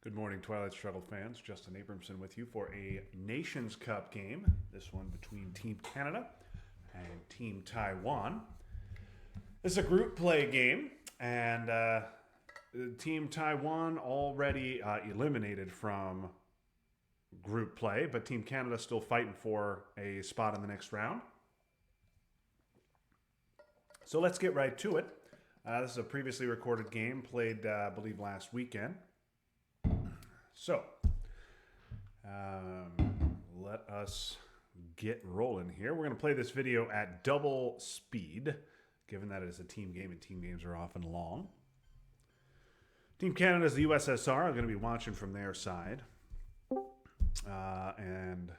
Good morning, Twilight Struggle fans. Justin Abramson with you for a Nations Cup game. This one between Team Canada and Team Taiwan. This is a group play game, and Team Taiwan already eliminated from group play, but Team Canada still fighting for a spot in the next round. So let's get right to it. This is a previously recorded game played, I believe, last weekend. So, let us get rolling here. We're going to play this video at double speed, given that it is a team game and team games are often long. Team Canada is the USSR. I'm going to be watching from their side. And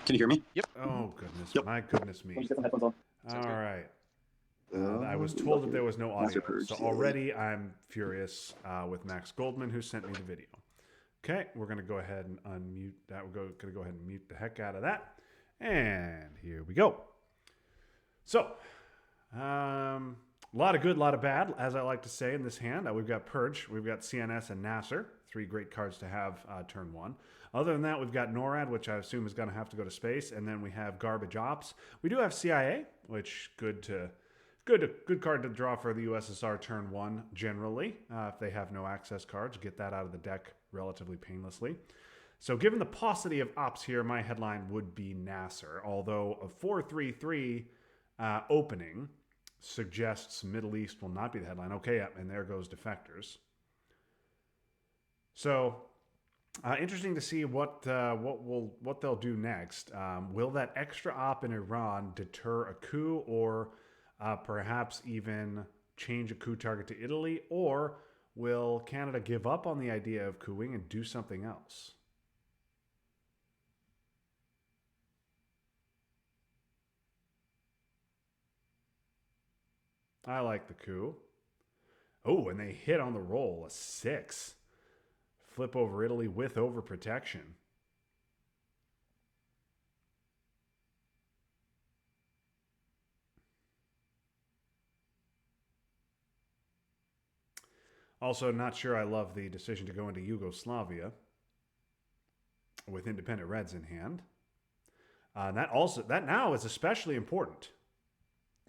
Can you hear me? Yep. oh goodness, Yep. my goodness me. Let me get some headphones on. All good. right. I was told that there was no audio, Purge, so yeah. already I'm furious with Max Goldman, who sent me the video. Okay, we're going to go ahead and unmute that. We're going to go ahead and mute the heck out of that. And here we go. So, a lot of good, a lot of bad, as I like to say in this hand. We've got Purge, we've got CNS and Nasser, three great cards to have turn one. Other than that, we've got NORAD, which I assume is going to have to go to space, and then we have Garbage Ops. We do have CIA, which good card to draw for the USSR turn one generally. If they have no access cards, get that out of the deck relatively painlessly. So given the paucity of ops here, my headline would be Nasser, although a 4-3-3 opening suggests Middle East will not be the headline. Okay, and there goes Defectors. So interesting to see what they'll do next. Will that extra op in Iran deter a coup, or perhaps even change a coup target to Italy, or will Canada give up on the idea of coupping and do something else? I like the coup. Oh, and they hit on the roll, a 6. Flip over Italy with overprotection. Also, not sure I love the decision to go into Yugoslavia with independent Reds in hand. That now is especially important.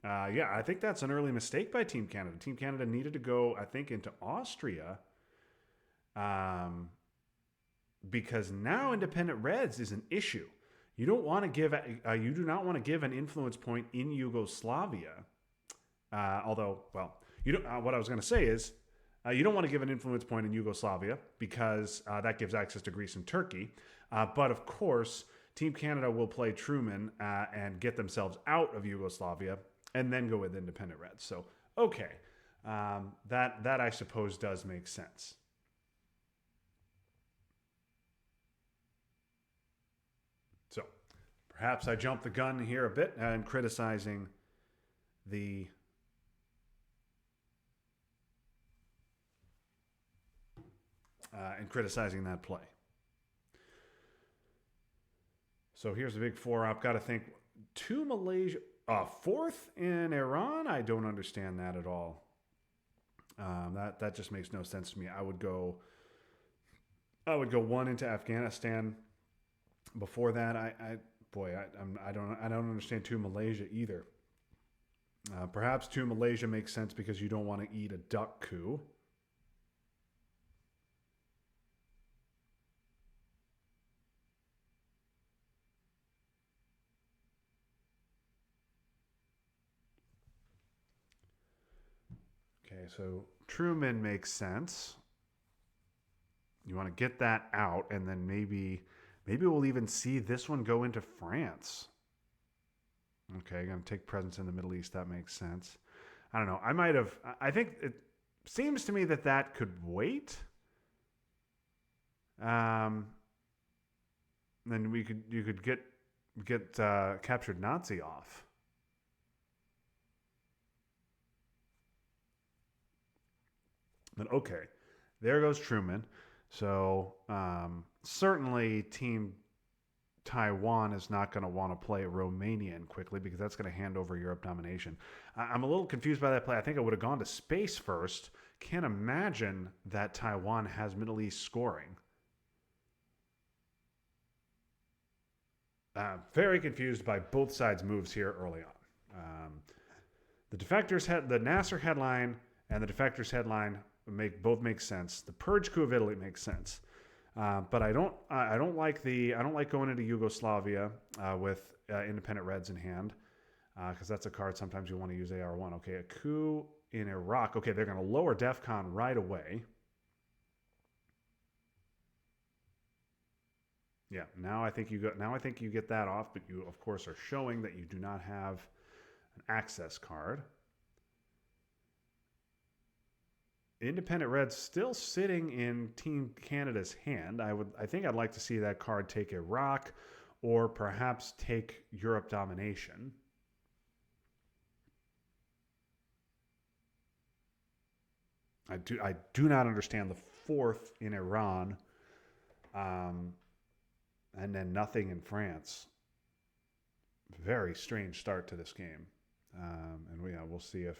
Yeah, I think that's an early mistake by Team Canada. Team Canada needed to go, I think, into Austria, because now independent Reds is an issue. You don't want to give. You do not want to give an influence point in Yugoslavia. Although, well, you don't. What I was going to say is, you don't want to give an influence point in Yugoslavia because that gives access to Greece and Turkey. But of course, Team Canada will play Truman and get themselves out of Yugoslavia, and then go with independent Reds. So, okay, that I suppose does make sense. So, perhaps I jumped the gun here a bit and criticizing the that play. So here's the big 4-op. Got to think 2 Malaysia, 4th in Iran. I don't understand that at all. That just makes no sense to me. I would go 1 into Afghanistan. Before that, I don't understand 2 Malaysia either. Perhaps 2 Malaysia makes sense because you don't want to eat a duck coup. Okay, so Truman makes sense. You want to get that out, and then maybe we'll even see this one go into France. Okay, going to take presence in the Middle East. That makes sense. I don't know. I think it seems to me that could wait. Then you could get captured Nazi off. But okay, there goes Truman. So certainly Team Taiwan is not going to want to play Romanian quickly because that's going to hand over Europe domination. I'm a little confused by that play. I think I would have gone to space first. Can't imagine that Taiwan has Middle East scoring. Very confused by both sides' moves here early on. The Nasser headline and the defectors headline both make sense. The purge coup of Italy makes sense. But I don't like going into Yugoslavia with independent reds in hand because that's a card sometimes you want to use AR1. Okay, a coup in Iraq. Okay, they're going to lower DEFCON right away. Yeah, now I think you get that off, but you of course are showing that you do not have an access card. Independent Reds still sitting in Team Canada's hand. I think I'd like to see that card take Iraq or perhaps take Europe domination. I do not understand the fourth in Iran. And then nothing in France. Very strange start to this game. And we'll see if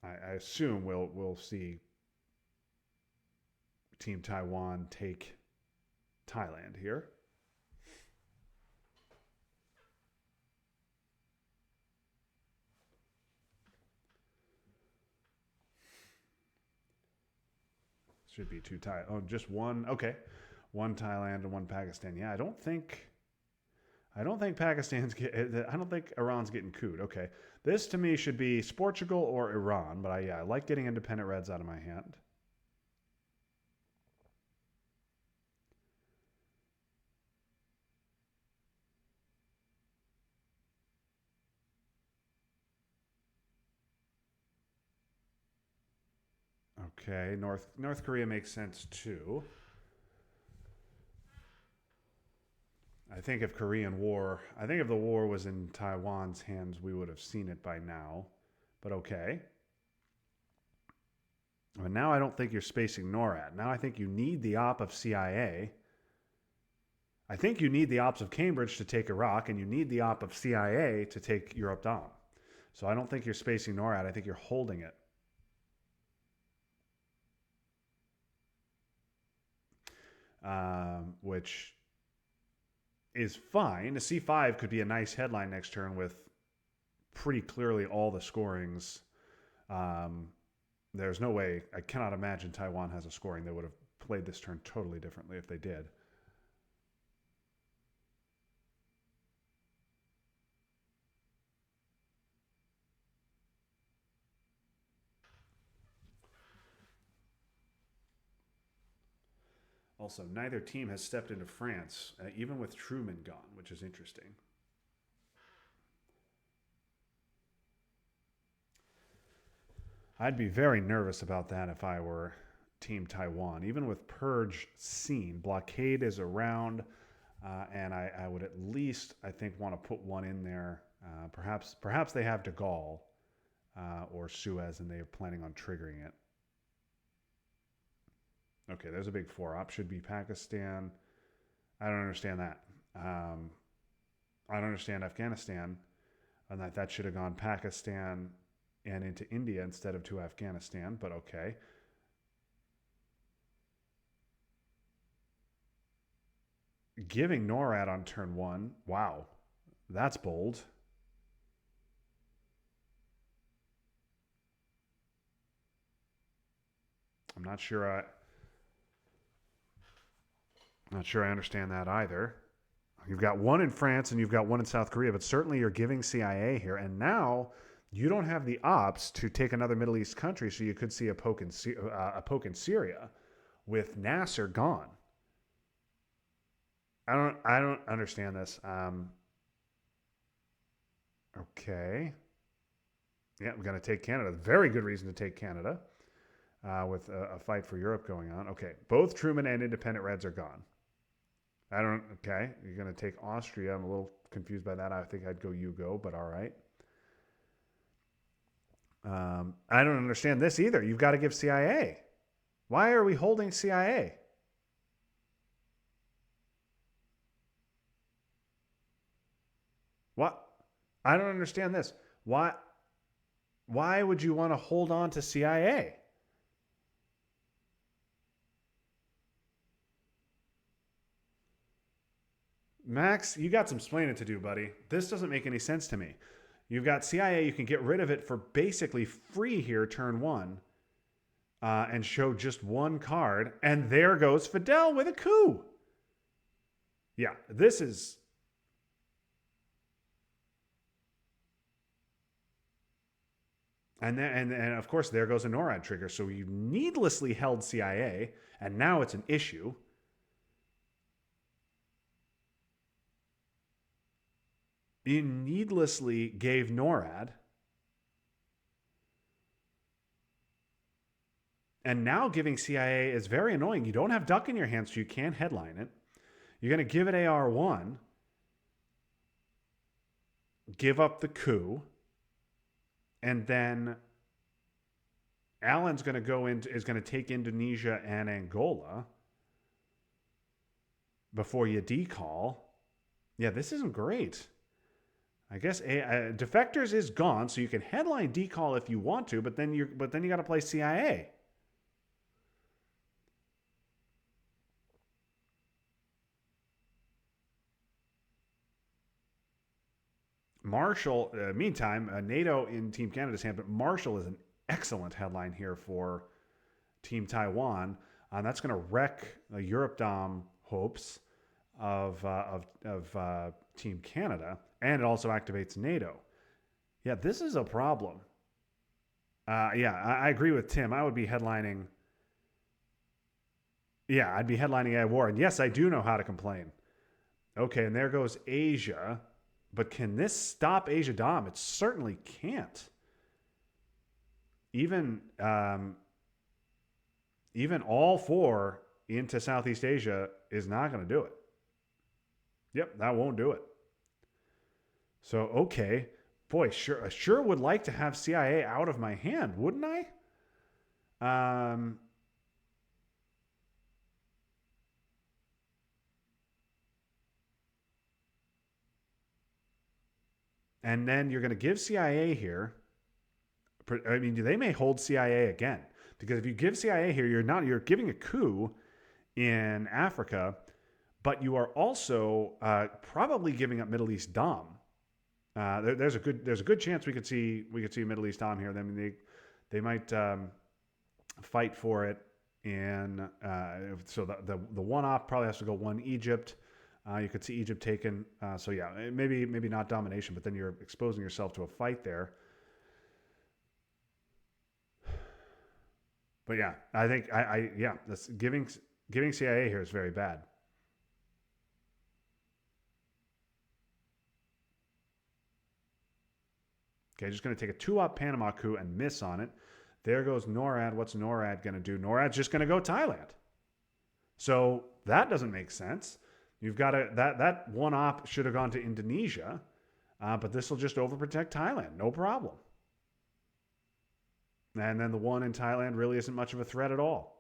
I assume we'll see Team Taiwan take Thailand here. Should be two Thai. Oh, just one. Okay, one Thailand and one Pakistan. Yeah, I don't think Pakistan's I don't think Iran's getting cooed. Okay, this to me should be Portugal or Iran. But I like getting independent reds out of my hand. Okay, North Korea makes sense too. I think if the war was in Taiwan's hands, we would have seen it by now. But okay. But now I don't think you're spacing NORAD. Now I think you need the op of CIA. I think you need the ops of Cambridge to take Iraq, and you need the op of CIA to take Europe Dom. So I don't think you're spacing NORAD. I think you're holding it. Which is fine. A C5 could be a nice headline next turn with pretty clearly all the scorings. There's no way, I cannot imagine Taiwan has a scoring. They would have played this turn totally differently if they did. Also, neither team has stepped into France, even with Truman gone, which is interesting. I'd be very nervous about that if I were Team Taiwan. Even with Purge seen, blockade is around, and I would at least, I think, want to put one in there. Perhaps they have de Gaulle or Suez, and they're planning on triggering it. Okay, there's a big 4-op. Should be Pakistan. I don't understand that. I don't understand Afghanistan. And that should have gone Pakistan and into India instead of to Afghanistan, but okay. Giving NORAD on turn 1. Wow. That's bold. I'm not sure I understand that either. You've got one in France and you've got one in South Korea, but certainly you're giving CIA here. And now you don't have the ops to take another Middle East country, so you could see a poke in Syria with Nasser gone. I don't understand this. Okay. Yeah, we're going to take Canada. Very good reason to take Canada with a fight for Europe going on. Okay, both Truman and independent reds are gone. Okay, you're going to take Austria. I'm a little confused by that. I think I'd go Yugo, but all right. I don't understand this either. You've got to give CIA. Why are we holding CIA? What? I don't understand this. Why? Why would you want to hold on to CIA? Max, you got some explaining to do, buddy. This doesn't make any sense to me. You've got CIA, you can get rid of it for basically free here, turn one, and show just one card. And there goes Fidel with a coup. Yeah, this is. And then, and of course, there goes a NORAD trigger. So you needlessly held CIA, and now it's an issue. You needlessly gave NORAD. And now giving CIA is very annoying. You don't have Duck in your hands, so you can't headline it. You're going to give it AR1, give up the coup, and then Allen's going to is going to take Indonesia and Angola before you decall. Yeah, this isn't great. I guess Defectors is gone, so you can headline decall if you want to, but then you got to play CIA. Marshall, meantime, NATO in Team Canada's hand, but Marshall is an excellent headline here for Team Taiwan. That's going to wreck the Europe Dom hopes of Team Canada, and it also activates NATO. Yeah, this is a problem. Yeah, I agree with Tim. I would be headlining. Yeah, I'd be headlining a war. And yes, I do know how to complain. Okay, and there goes Asia. But can this stop Asia Dom? It certainly can't. Even all four into Southeast Asia is not going to do it. Yep, that won't do it. So, okay. Boy, sure would like to have CIA out of my hand, wouldn't I? And then you're going to give CIA here. I mean, they may hold CIA again, because if you give CIA here, you're giving a coup in Africa, but you are also probably giving up Middle East Dom. There's a good chance we could see Middle East Dom here. I mean, they might fight for it, and so the one off probably has to go one Egypt. You could see Egypt taken. So yeah, maybe not domination, but then you're exposing yourself to a fight there. But yeah, I think this giving CIA here is very bad. Okay, just going to take a 2-up Panama coup and miss on it. There goes NORAD. What's NORAD going to do? NORAD's just going to go Thailand. So that doesn't make sense. You've got that one op should have gone to Indonesia, but this will just overprotect Thailand. No problem. And then the one in Thailand really isn't much of a threat at all.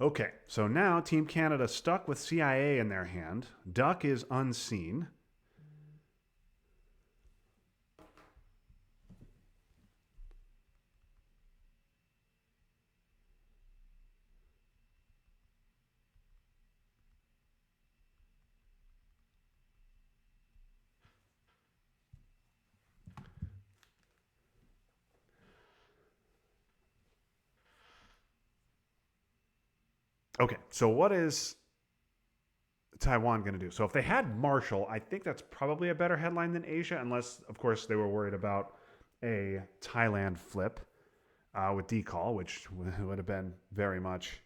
Okay, so now Team Canada stuck with CIA in their hand. Duck is unseen. Okay, so what is Taiwan going to do? So if they had Marshall, I think that's probably a better headline than Asia, unless, of course, they were worried about a Thailand flip with decall, which would have been very much.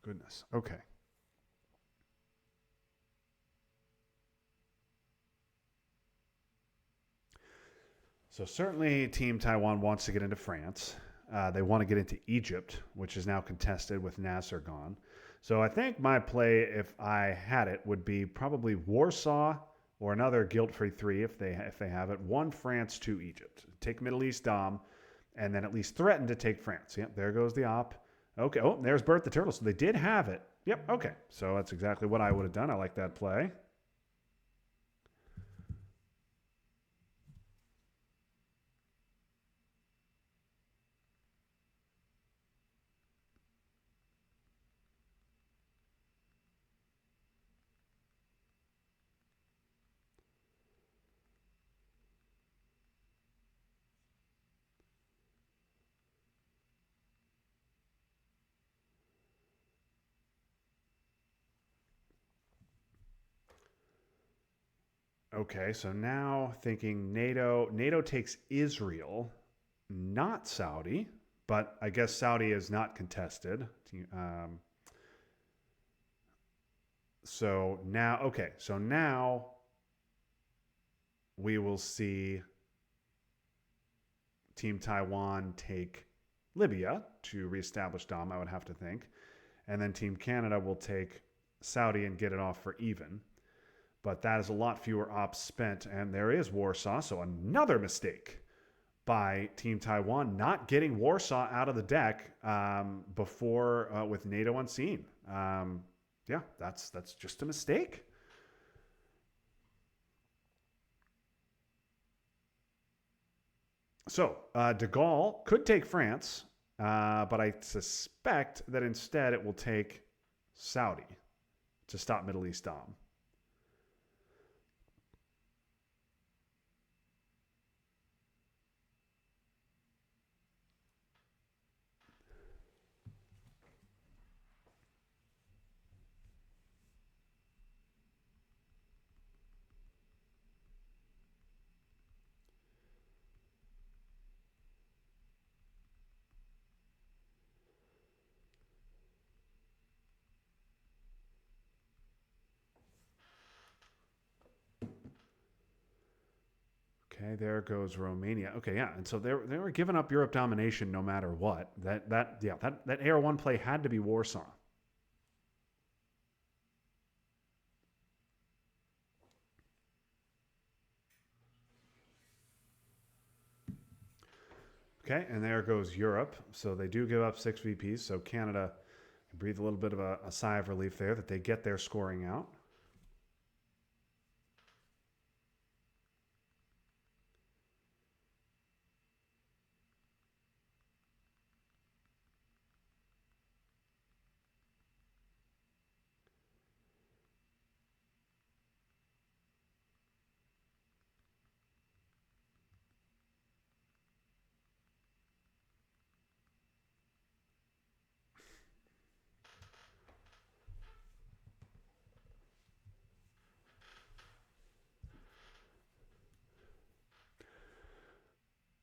Goodness. Okay. So certainly Team Taiwan wants to get into France. They want to get into Egypt, which is now contested with Nasser gone. So I think my play, if I had it, would be probably Warsaw or another guilt-free three if they have it. One France, two Egypt. Take Middle East Dom, and then at least threaten to take France. Yep, there goes the op. Okay. Oh, there's Bert the Turtle. So they did have it. Yep. Okay. So that's exactly what I would have done. I like that play. Okay, so now thinking NATO. NATO takes Israel, not Saudi, but I guess Saudi is not contested. So now, okay, so now we will see Team Taiwan take Libya to reestablish Dom, I would have to think. And then Team Canada will take Saudi and get it off for even. But that is a lot fewer ops spent. And there is Warsaw, so another mistake by Team Taiwan not getting Warsaw out of the deck before with NATO unseen. Yeah, that's just a mistake. So de Gaulle could take France, but I suspect that instead it will take Saudi to stop Middle East Dom. Okay, there goes Romania. Okay, yeah, and so they were giving up Europe domination no matter what. That AR1 play had to be Warsaw. Okay, and there goes Europe. So they do give up 6 VPs. So Canada can breathe a little bit of a sigh of relief there that they get their scoring out.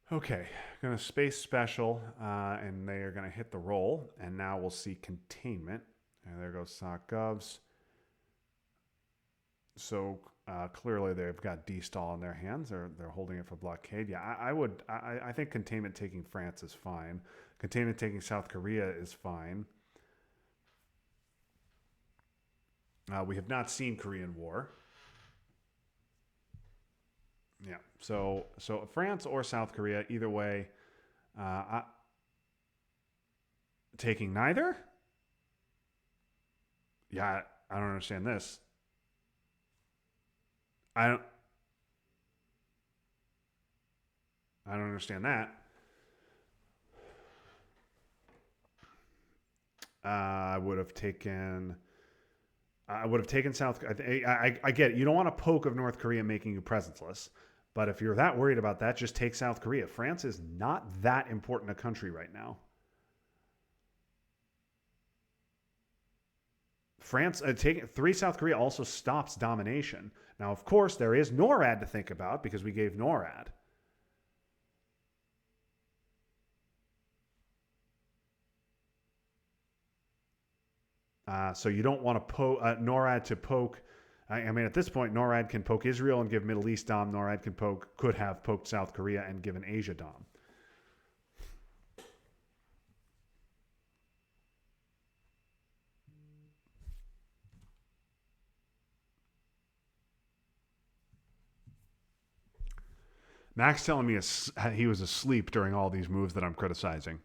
Okay, going to space special, and they are going to hit the roll, and now we'll see containment. And there goes SOC Govs. So clearly they've got D-stall in their hands. They're holding it for blockade. Yeah, I think containment taking France is fine. Containment taking South Korea is fine. We have not seen Korean War. Yeah. So France or South Korea, either way, taking neither. Yeah, I don't understand this. I don't. I don't understand that. I would have taken. I would have taken South. I get it. You don't want a poke of North Korea making you presenceless, but if you're that worried about that, just take South Korea. France is not that important a country right now. France taking 3 South Korea also stops domination. Now, of course, there is NORAD to think about because we gave NORAD. So you don't want to NORAD to poke. I mean, at this point, NORAD can poke Israel and give Middle East Dom. NORAD could have poked South Korea and given Asia Dom. Max telling me he was asleep during all these moves that I'm criticizing.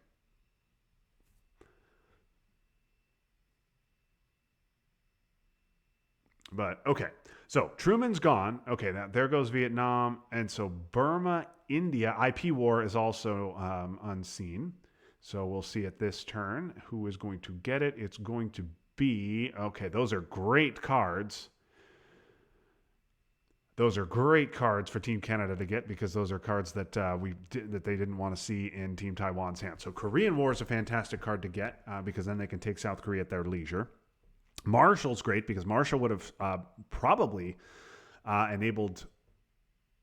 But okay, so Truman's gone. Okay, there goes Vietnam, and so Burma, India, IP war is also unseen. So we'll see at this turn who is going to get it. It's going to be okay. Those are great cards. Those are great cards for Team Canada to get because those are cards that that they didn't want to see in Team Taiwan's hands. So Korean War is a fantastic card to get because then they can take South Korea at their leisure. Marshall's great because Marshall would have probably enabled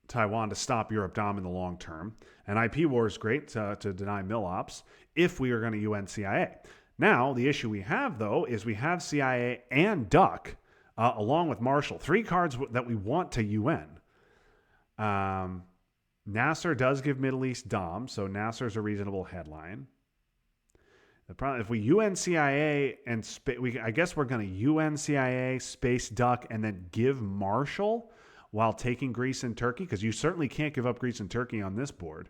Taiwan to stop Europe Dom in the long term. And IP war is great to deny MILOPS if we are going to UN CIA. Now, the issue we have, though, is we have CIA and Duck along with Marshall. 3 cards that we want to UN. Nasser does give Middle East Dom, so Nasser's a reasonable headline. The problem, if we UN CIA and I guess we're going to UN CIA, Space Duck, and then give Marshall while taking Greece and Turkey, because you certainly can't give up Greece and Turkey on this board.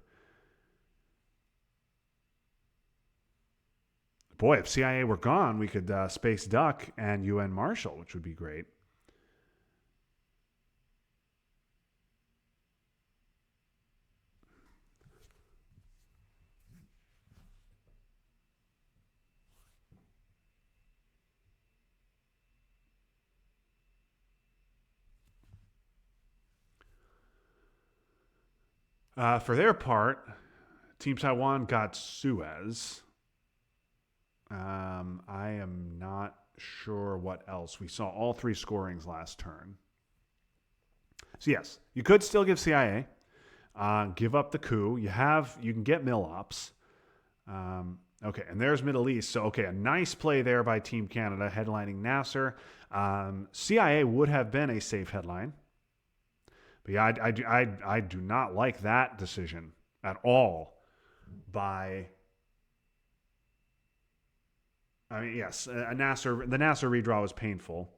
Boy, if CIA were gone, we could Space Duck and UN Marshall, which would be great. For their part, Team Taiwan got Suez. I am not sure what else. We saw all 3 scorings last turn. So yes, you could still give CIA. Give up the coup. You can get MILOPS. Okay, and there's Middle East. So, okay, a nice play there by Team Canada, headlining Nasser. CIA would have been a safe headline. But yeah, I do not like that decision at all by... I mean, yes, the Nasser redraw was painful.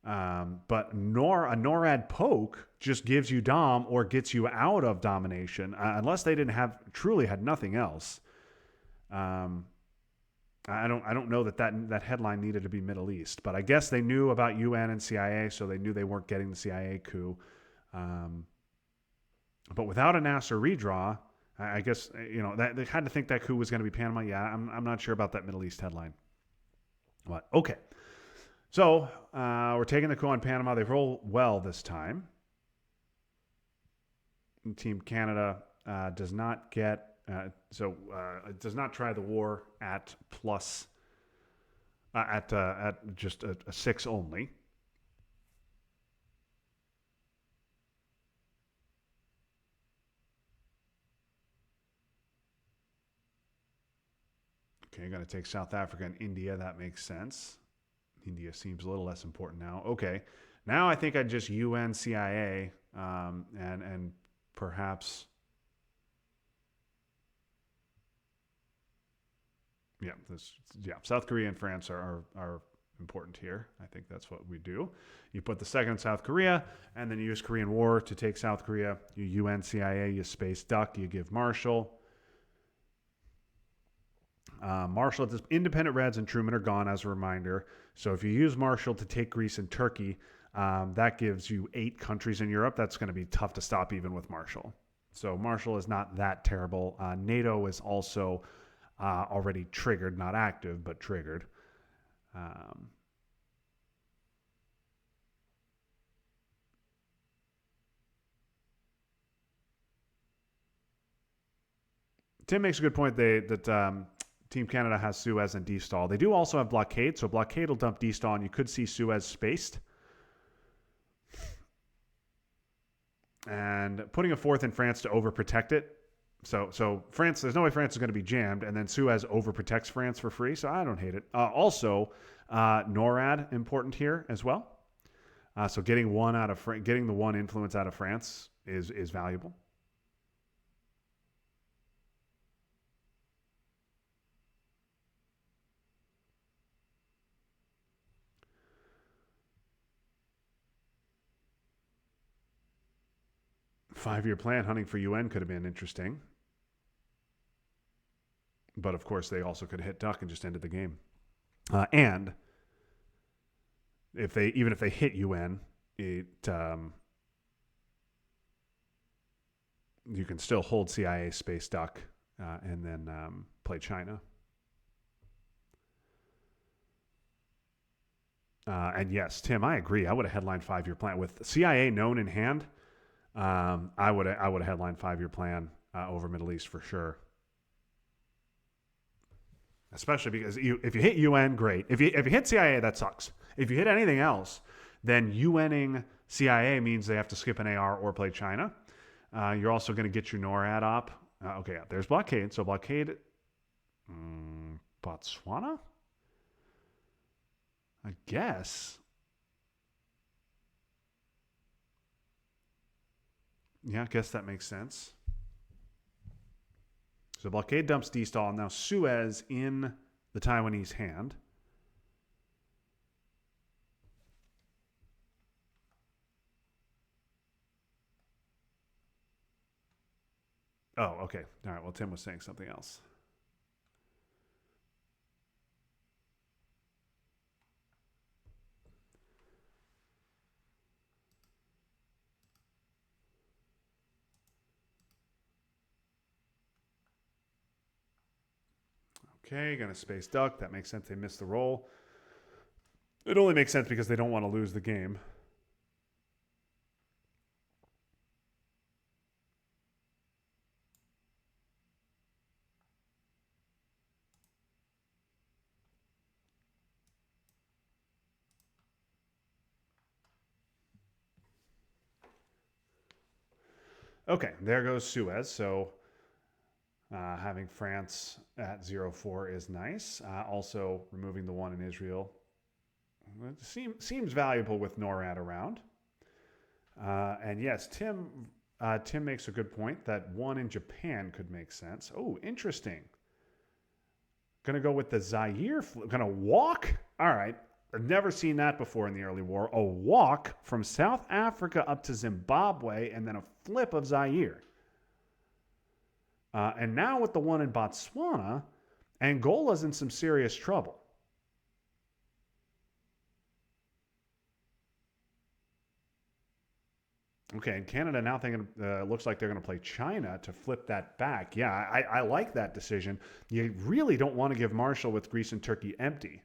But a NORAD poke just gives you Dom or gets you out of domination, unless they truly had nothing else. I don't know that headline needed to be Middle East, but I guess they knew about UN and CIA, so they knew they weren't getting the CIA coup. But without a Nasser redraw, I guess that they had to think that coup was going to be Panama. Yeah, I'm not sure about that Middle East headline. But okay, so we're taking the coup on Panama. They roll well this time. Team Canada does not get it does not try the war at plus at just a 6 only. Okay, going to take South Africa and India. That makes sense. India seems a little less important now. Okay, now I think I'd just UN CIA and perhaps South Korea and France are important here. I think that's what we do. You put the second in South Korea, and then you use Korean War to take South Korea. You UN CIA, you Space Duck, you give Marshall. Marshall, independent Reds and Truman are gone, as a reminder. So if you use Marshall to take Greece and Turkey, that gives you 8 countries in Europe. That's going to be tough to stop even with Marshall. So Marshall is not that terrible. NATO is also already triggered, not active, but triggered. Tim makes a good point that Team Canada has Suez and D-stall. They do also have blockade, so blockade will dump D-stall, and you could see Suez spaced. And putting a 4th in France to overprotect it So France, there's no way France is going to be jammed, and then Suez overprotects France for free. So I don't hate it. Also, NORAD important here as well. So getting getting the one influence out of France is valuable. Five-year plan hunting for UN could have been interesting. But of course, they also could have hit duck and just ended the game. And even if they hit UN, you can still hold CIA space duck and then play China. And yes, Tim, I agree. I would have headlined 5-year plan with CIA known in hand. I would have headlined 5-year plan over Middle East for sure. Especially because if you hit UN, great. If you hit CIA, that sucks. If you hit anything else, then UNing CIA means they have to skip an AR or play China. You're also going to get your NORAD up. Okay, there's blockade. So blockade, Botswana, I guess. Yeah, I guess that makes sense. So blockade dumps D-stall. Now Suez in the Taiwanese hand. Oh, okay. All right. Well, Tim was saying something else. Okay, gonna space duck. That makes sense. They missed the roll. It only makes sense because they don't want to lose the game. Okay, there goes Suez. So having France at 0-4 is nice. Also, removing the one in Israel seems valuable with NORAD around. And yes, Tim makes a good point that one in Japan could make sense. Oh, interesting. Going to go with the Zaire. Going to walk? All right. I've never seen that before in the early war. A walk from South Africa up to Zimbabwe and then a flip of Zaire. And now with the one in Botswana, Angola's in some serious trouble. Okay, and Canada now thinking looks like they're going to play China to flip that back. Yeah, I like that decision. You really don't want to give Marshall with Greece and Turkey empty.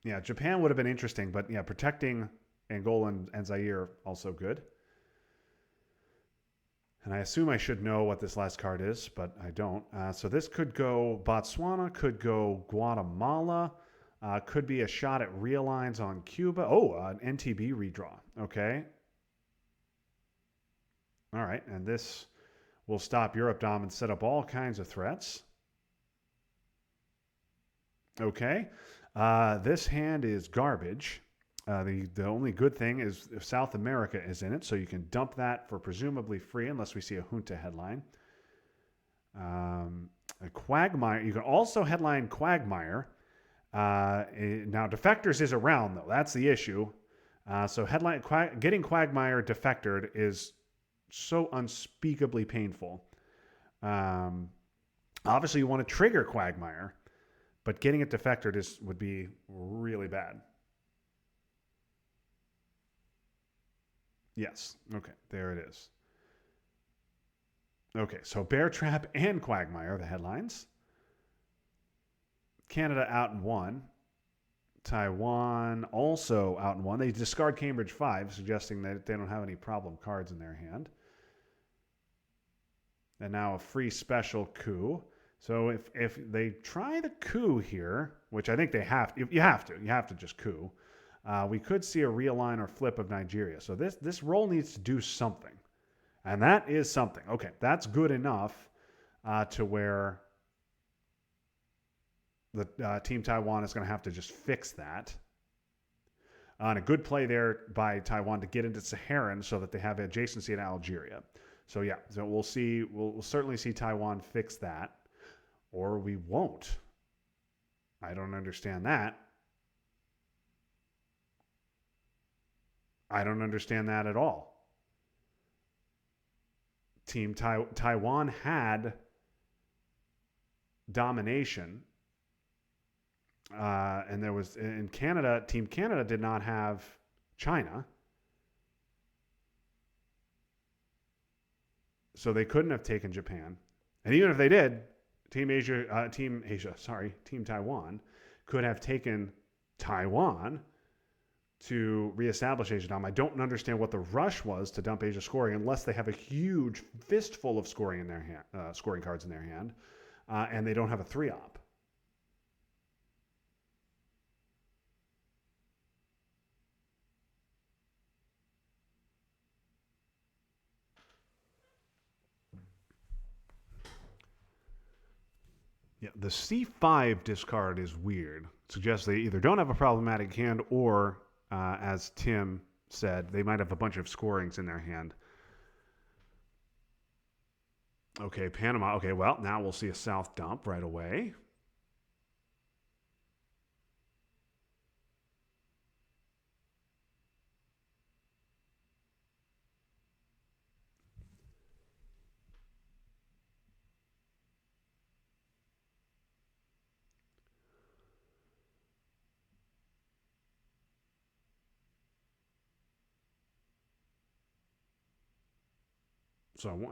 Yeah, Japan would have been interesting, but yeah, protecting Angola and Zaire also good. And I assume I should know what this last card is, but I don't. So this could go Botswana, could go Guatemala, could be a shot at realigns on Cuba. Oh, an NTB redraw. Okay. All right, and this will stop Europe Dom and set up all kinds of threats. Okay. This hand is garbage. The only good thing is if South America is in it, so you can dump that for presumably free unless we see a junta headline. A Quagmire. You can also headline Quagmire. Now, Defectors is around, though. That's the issue. So getting Quagmire defectored is so unspeakably painful. Obviously, you want to trigger Quagmire, but getting it defectored would be really bad. Yes. Okay. There it is. Okay. So Bear Trap and Quagmire, the headlines. Canada out in 1. Taiwan also out in 1. They discard Cambridge 5, suggesting that they don't have any problem cards in their hand. And now a free special coup. So if they try the coup here, which I think they have, you have to just coup. we could see a realign or flip of Nigeria. So this roll needs to do something. And that is something. Okay, that's good enough to where the Team Taiwan is going to have to just fix that. And a good play there by Taiwan to get into Saharan so that they have adjacency to Algeria. So yeah, so we'll see. We'll certainly see Taiwan fix that, or we won't. I don't understand that. I don't understand that at all. Team Taiwan had domination, and there was in Canada. Team Canada did not have China, so they couldn't have taken Japan. And even if they did, Team Taiwan could have taken Taiwan to reestablish Asia Dom. I don't understand what the rush was to dump Asia scoring unless they have a huge fistful of scoring in their hand, scoring cards in their hand, and they don't have a 3-op. Yeah, the C5 discard is weird. It suggests they either don't have a problematic hand or, as Tim said, they might have a bunch of scorings in their hand. Okay, Panama. Okay, well, now we'll see a south dump right away.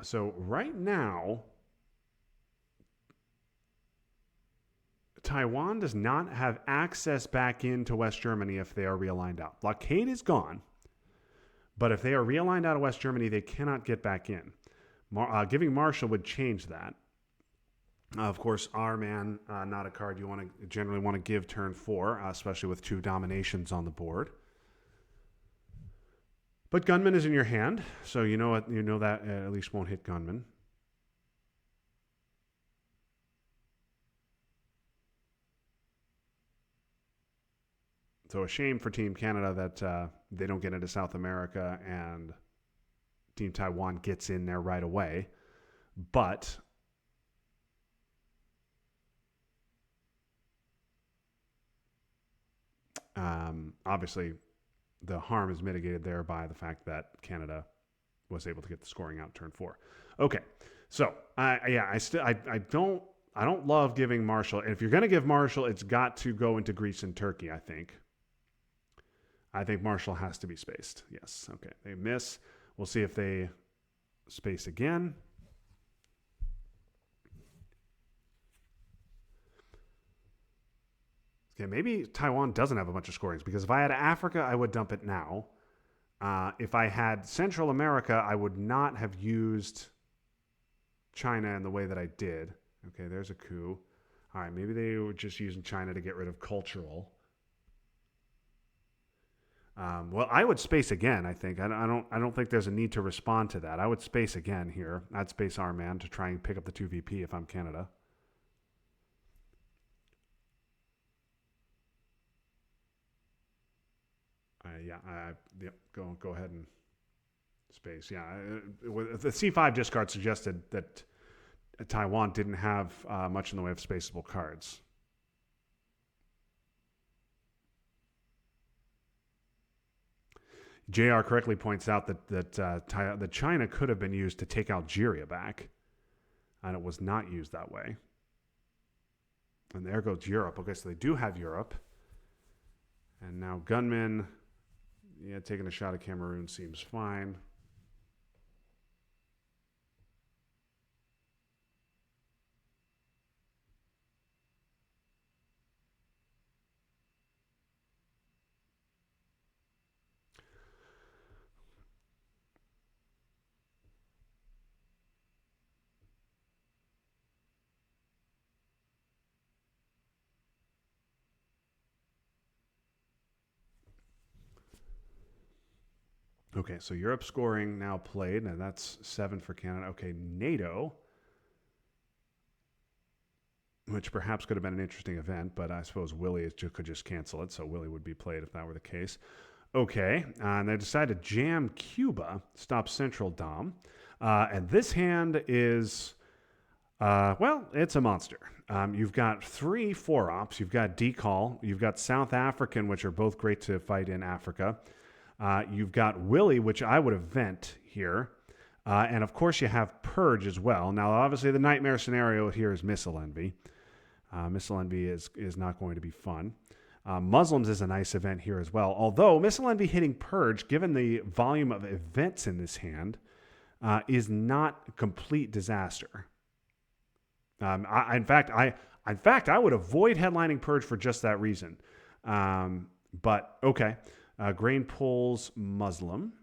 So right now, Taiwan does not have access back into West Germany if they are realigned out. Blockade is gone, but if they are realigned out of West Germany, they cannot get back in. Giving Marshall would change that. Of course, our man, not a card you generally want to give turn 4, especially with 2 dominations on the board. But Gunman is in your hand, so you know that at least won't hit Gunman. So a shame for Team Canada that they don't get into South America and Team Taiwan gets in there right away. But obviously the harm is mitigated there by the fact that Canada was able to get the scoring out turn 4. Okay, so I don't love giving Marshall. If you're going to give Marshall, it's got to go into Greece and Turkey. I think Marshall has to be spaced. Yes. Okay, they miss. We'll see if they space again. Okay, maybe Taiwan doesn't have a bunch of scorings because if I had Africa, I would dump it now. If I had Central America, I would not have used China in the way that I did. Okay, there's a coup. All right, maybe they were just using China to get rid of cultural. Well, I would space again. I think I don't think there's a need to respond to that. I would space again here. I'd space our man to try and pick up the 2 VP if I'm Canada. Go ahead and space. Yeah, the C5 discard suggested that Taiwan didn't have much in the way of spaceable cards. JR correctly points out that China could have been used to take Algeria back, and it was not used that way. And there goes Europe. Okay, so they do have Europe. And now Gunman, taking a shot at Cameroon seems fine. Okay, so Europe scoring now played, and that's 7 for Canada. Okay, NATO, which perhaps could have been an interesting event, but I suppose Willie could just cancel it, so Willie would be played if that were the case. Okay, and they decided to jam Cuba, stop Central Dom. And this hand is, well, it's a monster. You've got 3 4-ops. You've got Decall. You've got South African, which are both great to fight in Africa. You've got Willie, which I would event here. And of course, you have Purge as well. Now, obviously, the nightmare scenario here is Missile Envy. Missile Envy is not going to be fun. Muslims is a nice event here as well. Although Missile Envy hitting Purge, given the volume of events in this hand, is not a complete disaster. In fact, I would avoid headlining Purge for just that reason. But okay, Grain pulls Muslim.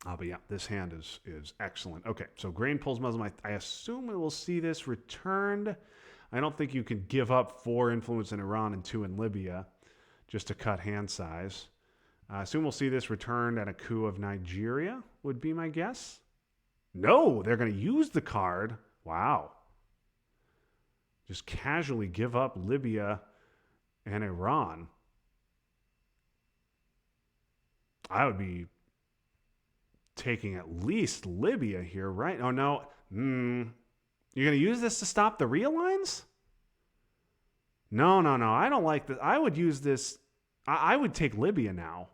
But yeah, this hand is excellent. Okay, so Grain pulls Muslim. I assume we will see this returned. I don't think you can give up 4 influence in Iran and 2 in Libya just to cut hand size. I assume we'll see this returned at a coup of Nigeria, would be my guess. No, they're going to use the card. Wow. Just casually give up Libya and Iran. I would be taking at least Libya here, right? Oh, no. You're going to use this to stop the realigns? No. I don't like this. I would use this. I would take Libya now.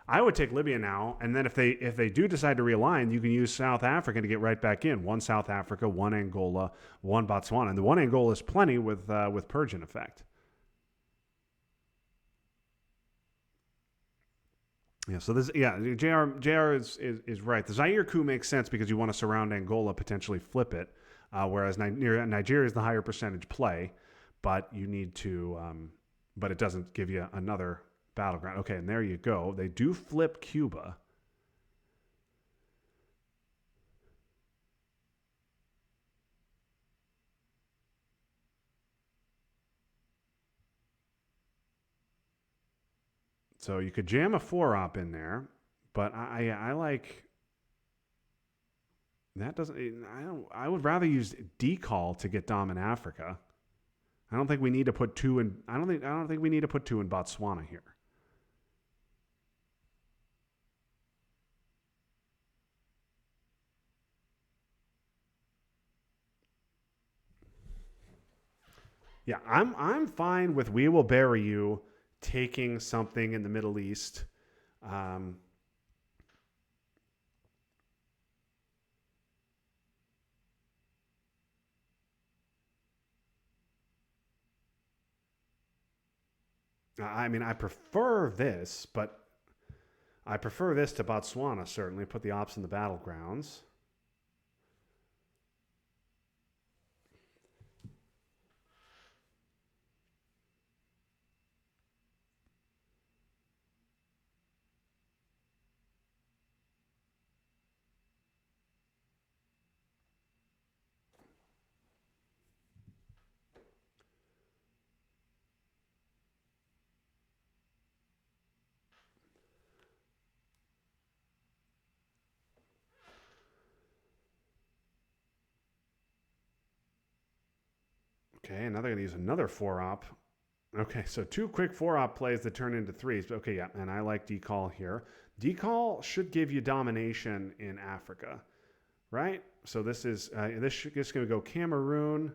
And then if they do decide to realign, you can use South Africa to get right back in. 1 South Africa, 1 Angola, 1 Botswana. And the 1 Angola is plenty with Purge in effect. Yeah, so this, JR is right. The Zaire coup makes sense because you want to surround Angola, potentially flip it, whereas Nigeria is the higher percentage play, but you need to, but it doesn't give you another battleground. Okay, and there you go. They do flip Cuba. So you could jam a 4-op in there, but I like that doesn't. I would rather use Decall to get Dom in Africa. I don't think we need to put 2 in. I don't think we need to put 2 in Botswana here. Yeah, I'm fine with We Will Bury You taking something in the Middle East. I mean, I prefer this, but I prefer this to Botswana, certainly. Put the ops in the battlegrounds. Okay, now they're going to use another 4-op. Okay, so 2 quick 4-op plays that turn into 3s. Okay, yeah, and I like Decall here. Decall should give you domination in Africa, right? So this is going to go Cameroon.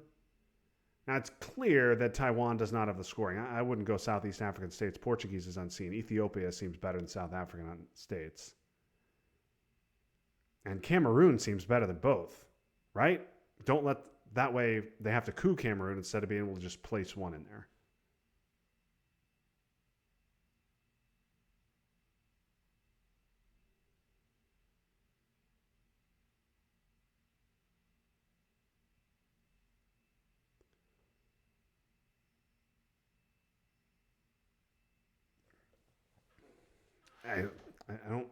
Now it's clear that Taiwan does not have the scoring. I wouldn't go Southeast African states. Portuguese is unseen. Ethiopia seems better than South African states. And Cameroon seems better than both, right? Don't let that way they have to coup Cameroon instead of being able to just place 1 in there. I don't.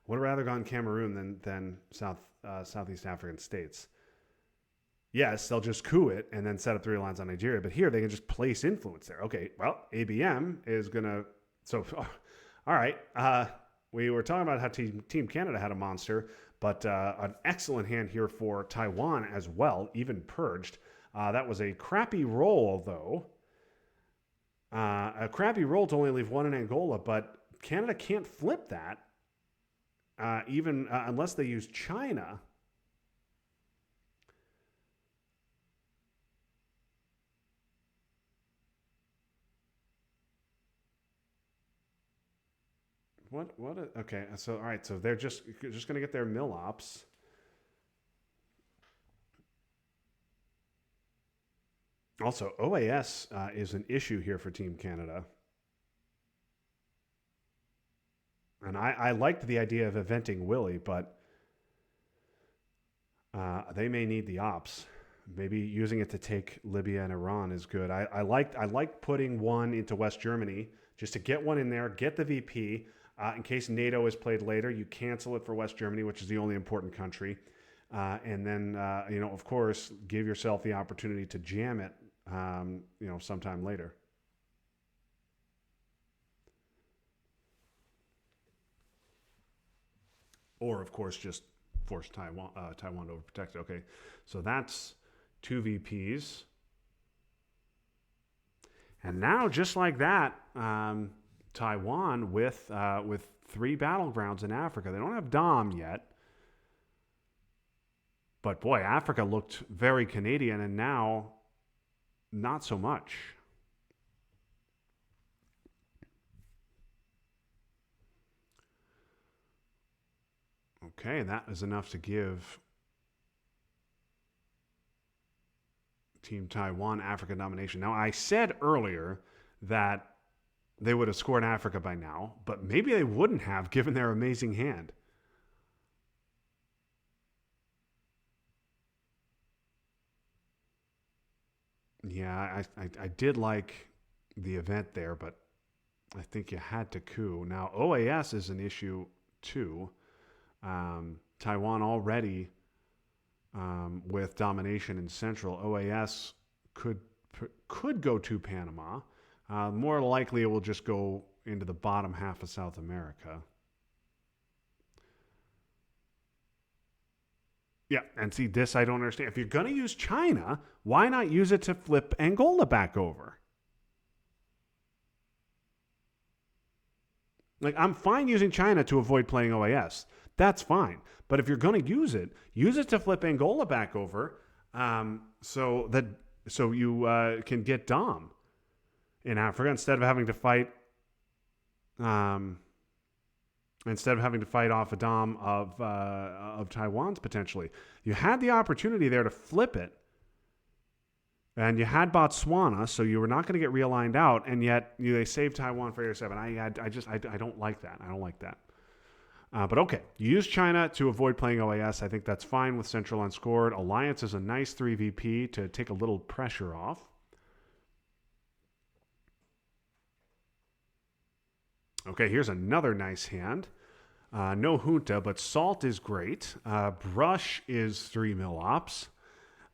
Would have rather gone Cameroon than Southeast African states. yes, they'll just coup it and then set up 3 lines on Nigeria. But here they can just place influence there. Okay, well, ABM is going to. So, all right. We were talking about how Team Canada had a monster, but an excellent hand here for Taiwan as well, even purged. That was a crappy roll, though. A crappy roll to only leave 1 in Angola, but Canada can't flip that, even unless they use China. Okay, so all right, so they're just going to get their mill ops. Also, OAS is an issue here for Team Canada. And I liked the idea of eventing Willie, but they may need the ops. Maybe using it to take Libya and Iran is good. I like putting one into West Germany just to get one in there, get the VP. In case NATO is played later, you cancel it for West Germany, which is the only important country. And then, of course, give yourself the opportunity to jam it, sometime later. Or, of course, just force Taiwan to overprotect it. Okay, so that's 2 VPs. And now, just like that, Taiwan with 3 battlegrounds in Africa. They don't have Dom yet. But boy, Africa looked very Canadian, and now not so much. Okay, that is enough to give Team Taiwan Africa domination. Now, I said earlier that they would have scored Africa by now, but maybe they wouldn't have given their amazing hand. Yeah, I did like the event there, but I think you had to coup. Now, OAS is an issue too. Taiwan already with domination in Central. OAS could go to Panama. More likely, it will just go into the bottom half of South America. Yeah, and see, this I don't understand. If you're going to use China, why not use it to flip Angola back over? Like, I'm fine using China to avoid playing OAS. That's fine. But if you're going to use it to flip Angola back over, so you can get Dom in Africa instead of having to fight off a Dom of Taiwan's potentially. You had the opportunity there to flip it, and you had Botswana, so you were not going to get realigned out, and yet they saved Taiwan for Area 7. I don't like that. I don't like that. But okay, you use China to avoid playing OAS. I think that's fine with Central unscored. Alliance is a nice 3 VP to take a little pressure off. Okay, here's another nice hand. No junta, but salt is great. Brush is 3 mil ops.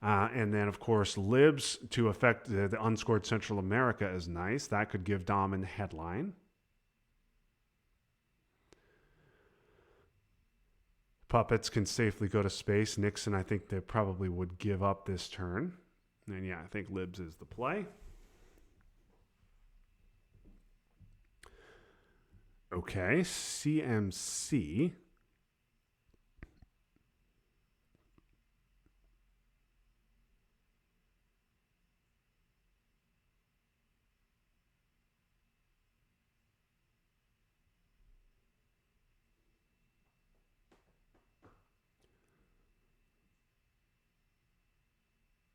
And then, of course, libs to affect the unscored Central America is nice. That could give Dom in the headline. Puppets can safely go to space. Nixon, I think they probably would give up this turn. And yeah, I think libs is the play. Okay, CMC.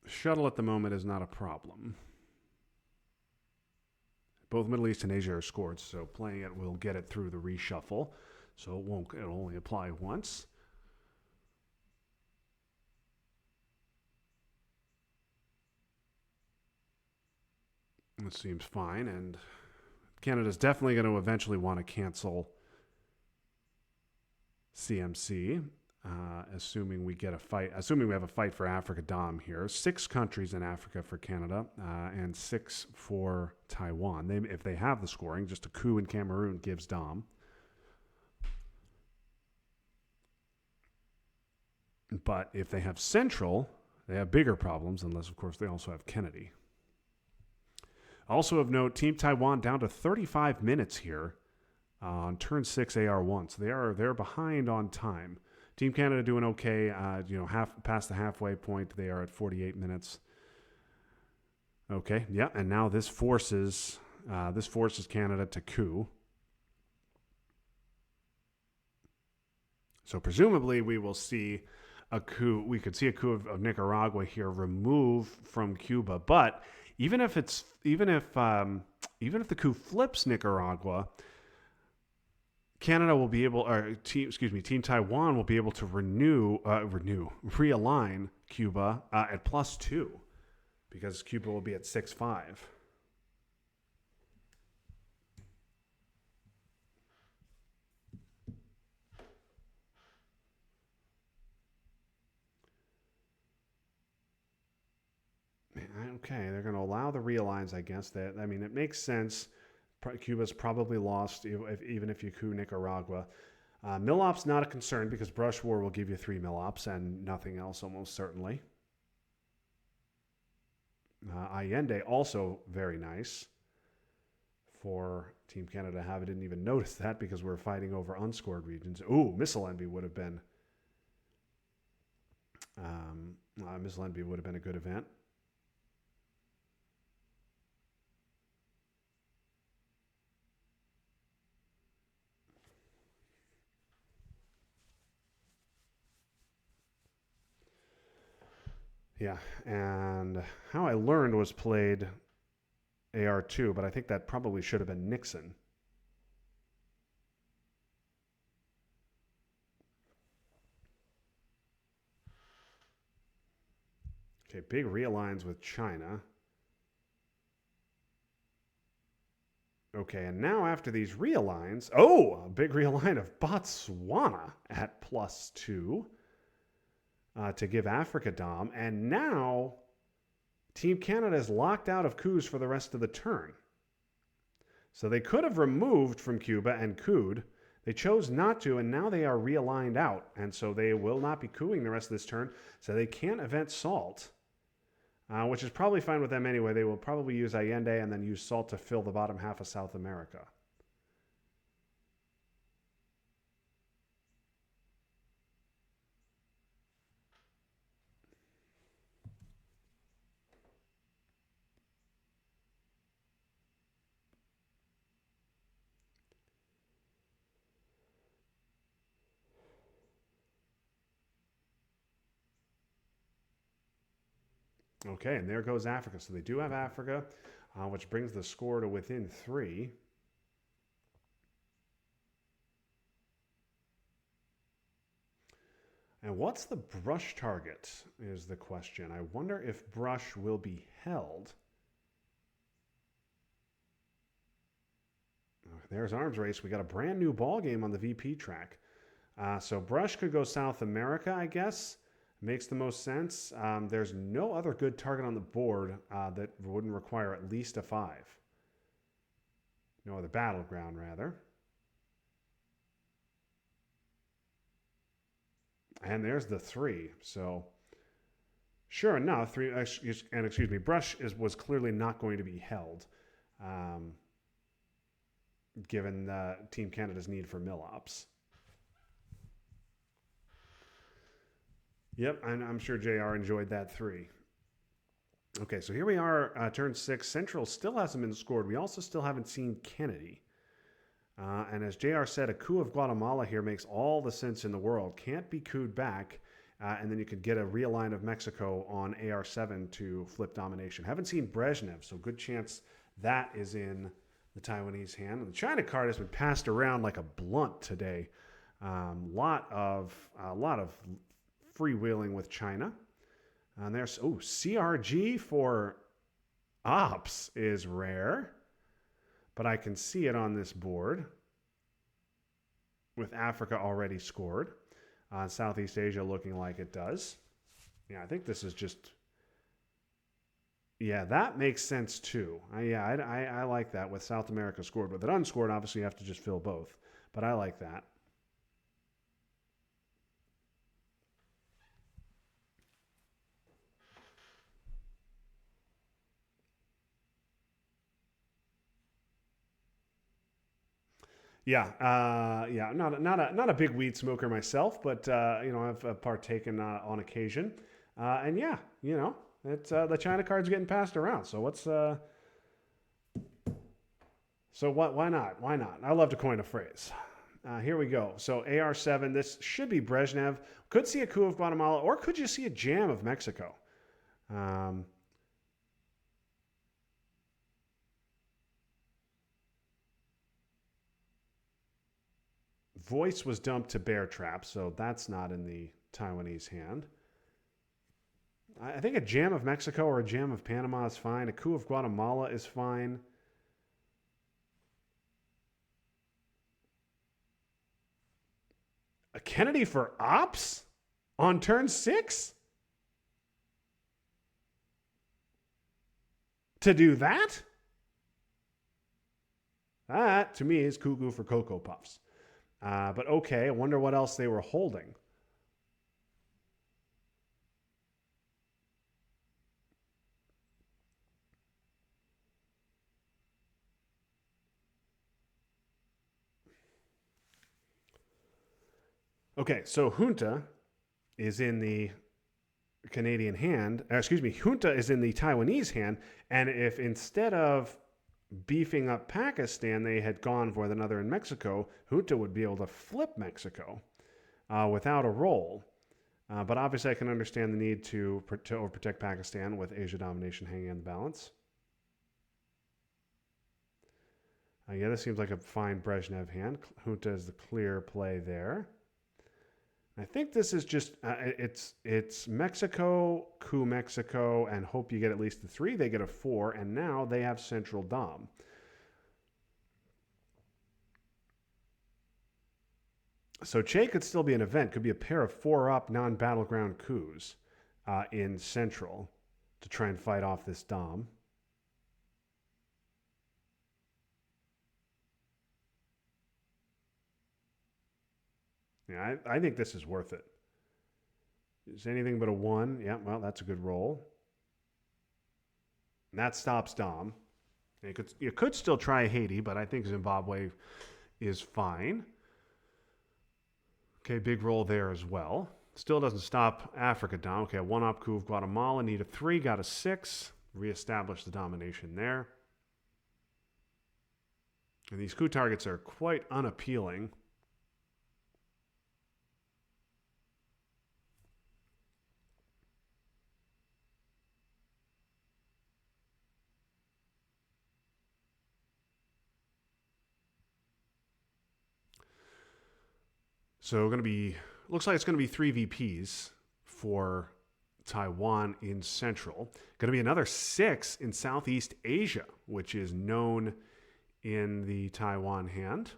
Shuttle at the moment is not a problem. Both Middle East and Asia are scored, so playing it will get it through the reshuffle. So it'll only apply once. That seems fine, and Canada's definitely going to eventually want to cancel CMC. assuming we get a fight, assuming we have a fight for Africa Dom here. 6 countries in Africa for Canada and 6 for Taiwan. If they have the scoring, just a coup in Cameroon gives Dom. But if they have Central, they have bigger problems, unless, of course, they also have Kennedy. Also of note, Team Taiwan down to 35 minutes here on turn 6 AR1. So they're behind on time. Team Canada doing okay. Half past the halfway point, they are at 48 minutes. Okay, yeah, and now this forces Canada to coup. So presumably we will see a coup. We could see a coup of Nicaragua here removed from Cuba. But even if the coup flips Nicaragua, Canada will be able, Team Taiwan will be able to realign Cuba at +2 because Cuba will be at 6-5. Okay, they're going to allow the realigns, I guess. It makes sense. Cuba's probably lost, even if you coup Nicaragua. Mill-ops not a concern because brush war will give you 3 mill-ops and nothing else, almost certainly. Allende also very nice for Team Canada to have. I didn't even notice that because we're fighting over unscored regions. Ooh, missile envy would have been. Missile envy would have been a good event. Yeah, and How I Learned was played AR2, but I think that probably should have been Nixon. Okay, big realigns with China. Okay, and now after these realigns, a big realign of Botswana at +2. To give Africa Dom. And now Team Canada is locked out of coups for the rest of the turn. So they could have removed from Cuba and cooed. They chose not to, and now they are realigned out. And so they will not be cooing the rest of this turn. So they can't event Salt, which is probably fine with them anyway. They will probably use Allende and then use Salt to fill the bottom half of South America. Okay, and there goes Africa. So they do have Africa, which brings the score to within 3. And what's the brush target is the question. I wonder if brush will be held. There's arms race. We got a brand new ball game on the VP track. So brush could go South America, I guess. Makes the most sense. There's no other good target on the board that wouldn't require at least a 5. No other battleground, rather. And there's the 3. So, sure enough, 3. Brush was clearly not going to be held, given Team Canada's need for mill-ops. Yep, I'm sure JR enjoyed that 3. Okay, so here we are, turn 6. Central still hasn't been scored. We also still haven't seen Kennedy. And as JR said, a coup of Guatemala here makes all the sense in the world. Can't be cooed back, and then you could get a realign of Mexico on AR7 to flip domination. Haven't seen Brezhnev, so good chance that is in the Taiwanese hand. And the China card has been passed around like a blunt today. Lot of freewheeling with China. And there's, CRG for Ops is rare. But I can see it on this board with Africa already scored. Southeast Asia looking like it does. Yeah, I think this is just. Yeah, that makes sense too. I like that with South America scored. With it unscored, obviously you have to just fill both. But I like that. Yeah. Not a big weed smoker myself, but I've partaken on occasion, and yeah, it's the China card's getting passed around. So what? Why not? Why not? I love to coin a phrase. Here we go. So AR7. This should be Brezhnev. Could see a coup of Guatemala, or could you see a jam of Mexico? Um, Voice was dumped to Bear Trap, so that's not in the Taiwanese hand. I think a jam of Mexico or a jam of Panama is fine. A coup of Guatemala is fine. A Kennedy for ops on turn 6? To do that? That, to me, is cuckoo for Cocoa Puffs. But okay, I wonder what else they were holding. Okay, so Junta is in the Canadian hand. Junta is in the Taiwanese hand. And if instead of beefing up Pakistan, they had gone with another in Mexico, Junta would be able to flip Mexico without a roll. But obviously, I can understand the need to overprotect Pakistan with Asia domination hanging on the balance. Yeah, this seems like a fine Brezhnev hand. Junta is the clear play there. I think this is just it's Mexico, coup Mexico, and hope you get at least a 3. They get a 4, and now they have Central Dom. So Che could still be an event. Could be a pair of 4-up non-battleground coups in Central to try and fight off this Dom. Yeah, I think this is worth it. Is anything but a 1? Yeah, well, that's a good roll. And that stops Dom. You could still try Haiti, but I think Zimbabwe is fine. Okay, big roll there as well. Still doesn't stop Africa Dom. Okay, 1-up coup of Guatemala. Need a 3, got a 6. Reestablish the domination there. And these coup targets are quite unappealing. So looks like it's going to be 3 VPs for Taiwan in Central. Going to be another 6 in Southeast Asia, which is known in the Taiwan hand.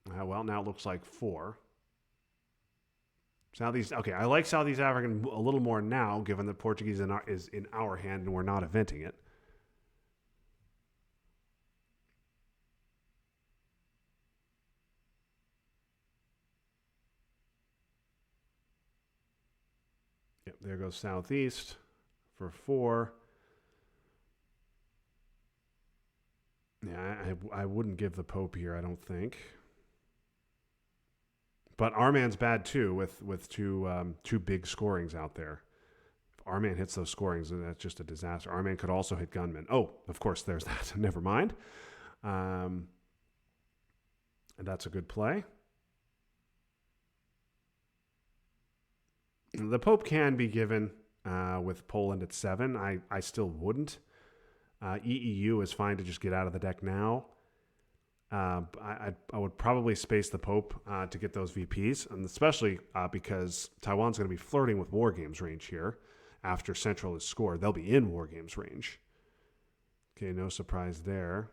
Well, now it looks like 4. Okay, I like Southeast African a little more now, given that Portuguese is in our hand and we're not eventing it. Yep, there goes Southeast for 4. Yeah, I wouldn't give the Pope here, I don't think. But our man's bad too, with two big scorings out there. If our man hits those scorings, then that's just a disaster. Our man could also hit gunmen. Oh, of course, there's that. Never mind. And that's a good play. The Pope can be given with Poland at 7. I still wouldn't. EEU is fine to just get out of the deck now. I would probably space the Pope to get those VPs, and especially because Taiwan's going to be flirting with War Games range here. After Central is scored, they'll be in War Games range. Okay, no surprise there.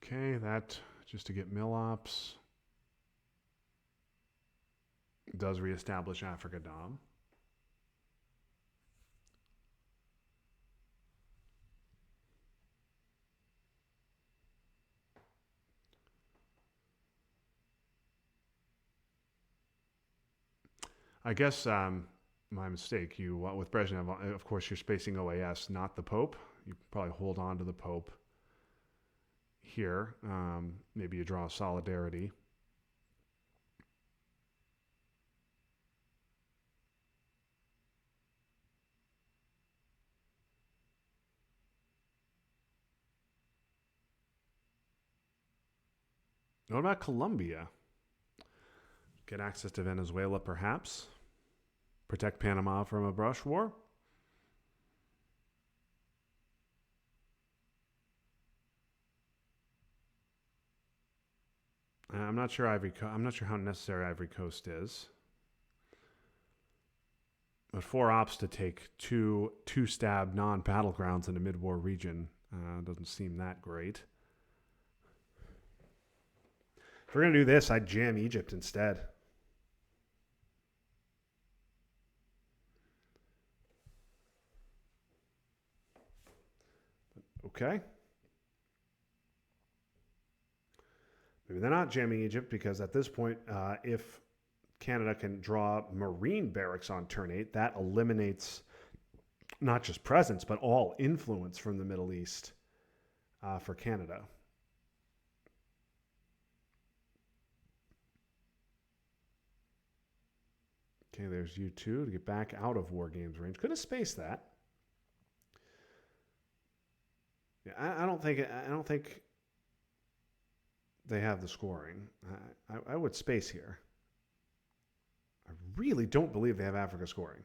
Okay, that just to get mill ops does reestablish Africa Dom. I guess my mistake. You with Brezhnev, of course, you're spacing OAS, not the Pope. You probably hold on to the Pope here. Maybe you draw solidarity. What about Colombia? Get access to Venezuela, perhaps. Protect Panama from a brush war. I'm not sure I'm not sure how necessary Ivory Coast is. But 4 ops to take two stab non-battlegrounds in a mid-war region doesn't seem that great. If we're going to do this, I'd jam Egypt instead. Okay. Maybe they're not jamming Egypt because at this point, if Canada can draw Marine barracks on turn 8, that eliminates not just presence, but all influence from the Middle East for Canada. Okay, there's U2 to get back out of War Games range. Could have spaced that. Yeah, I don't think they have the scoring. I would space here. I really don't believe they have Africa scoring.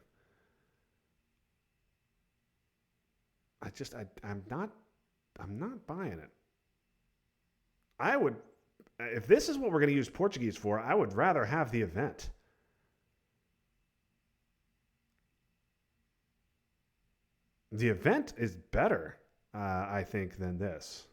I'm not buying it. I would, if this is what we're going to use Portuguese for, I would rather have the event. The event is better, I think, than this.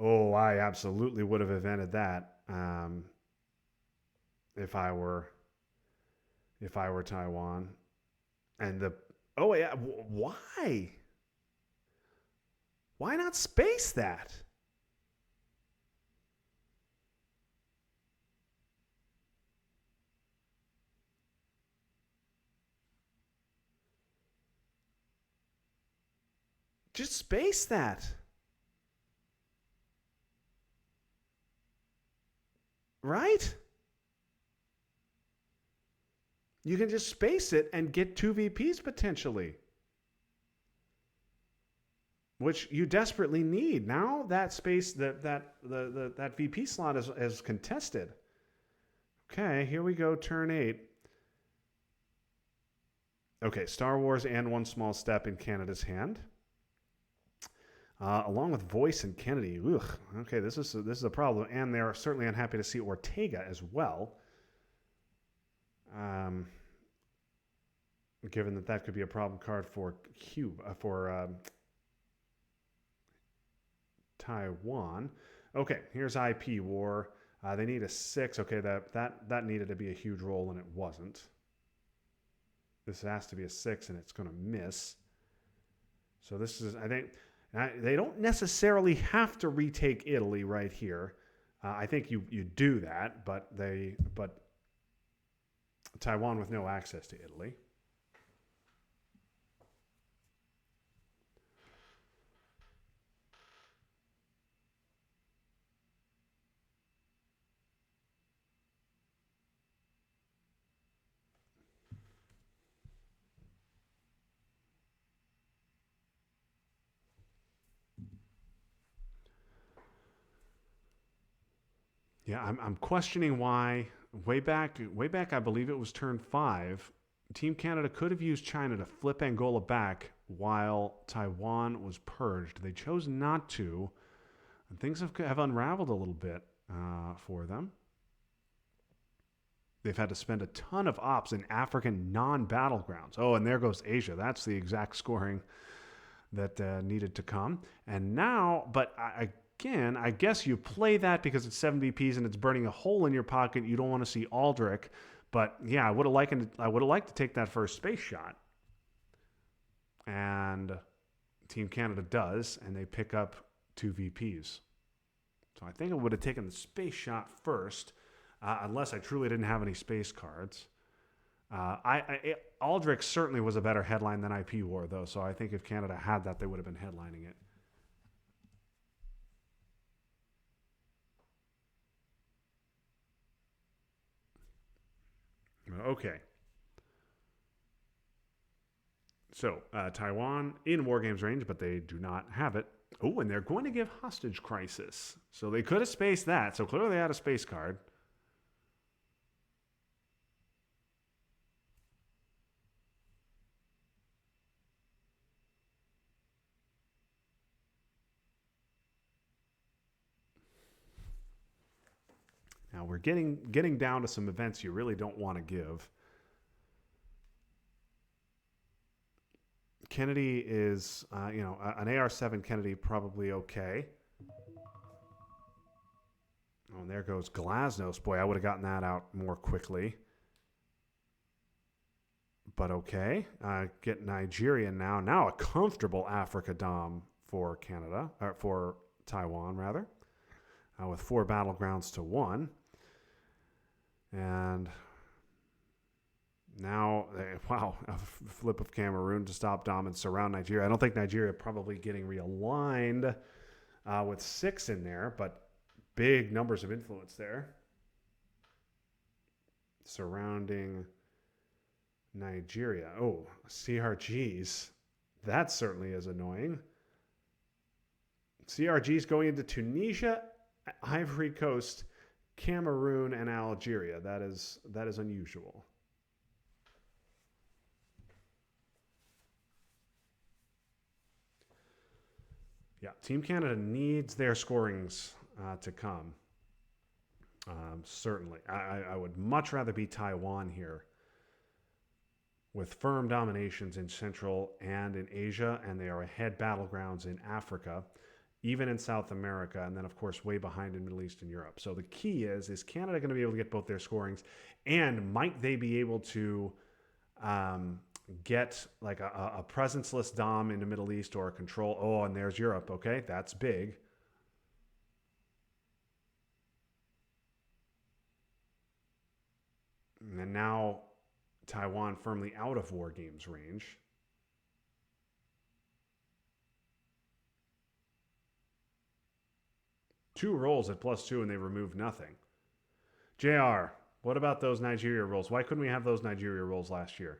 Oh, I absolutely would have evented that if I were Taiwan. And yeah, why? Why not space that? Just space that. Right? You can just space it and get 2 VPs potentially, which you desperately need. Now that space, that VP slot is contested. Okay, here we go, turn 8. Okay, Star Wars and One Small Step in Canada's hand. Along with Voice and Kennedy. Ugh, okay, this is a problem. And they're certainly unhappy to see Ortega as well. Given that could be a problem card for Taiwan. Okay, here's IP War. They need a 6. Okay, that needed to be a huge roll, and it wasn't. This has to be a 6, and it's going to miss. So this is, I think, they don't necessarily have to retake Italy right here. I think you do that, but Taiwan with no access to Italy. Yeah, I'm questioning why way back, I believe it was turn 5. Team Canada could have used China to flip Angola back while Taiwan was purged. They chose not to, and things have unraveled a little bit. for them. They've had to spend a ton of ops in African non-battlegrounds. Oh, and there goes Asia. That's the exact scoring that needed to come. And now, but again, I guess you play that because it's 7 VPs and it's burning a hole in your pocket. You don't want to see Aldrich. But yeah, I would have liked to take that first space shot. And Team Canada does, and they pick up 2 VPs. So I think I would have taken the space shot first. Unless I truly didn't have any space cards. Aldrich certainly was a better headline than IP War, though, so I think if Canada had that, they would have been headlining it. Okay. So, Taiwan in War Games range, but they do not have it. Oh, and they're going to give Hostage Crisis. So they could have spaced that, so clearly they had a space card. Now we're getting down to some events you really don't want to give. Kennedy is, an AR-7 Kennedy probably okay. Oh, and there goes Glasnost. Boy, I would have gotten that out more quickly. But okay. Get Nigeria now. Now a comfortable Africa Dom for Canada, or for Taiwan, rather. With 4 battlegrounds to 1. And now, wow, a flip of Cameroon to stop Dom and surround Nigeria. I don't think Nigeria probably getting realigned with 6 in there, but big numbers of influence there. Surrounding Nigeria. Oh, CRGs. That certainly is annoying. CRGs going into Tunisia, Ivory Coast, Cameroon, and Algeria. That is unusual. Yeah, Team Canada needs their scorings to come. Certainly. I would much rather be Taiwan here with firm dominations in Central and in Asia, and they are ahead battlegrounds in Africa, even in South America, and then, of course, way behind in Middle East and Europe. So the key is Canada going to be able to get both their scorings, and might they be able to get like a presence-less Dom in the Middle East or a control? Oh, and there's Europe. Okay, that's big. And now Taiwan firmly out of War Games range. Two rolls at +2 and they removed nothing. JR, what about those Nigeria rolls? Why couldn't we have those Nigeria rolls last year?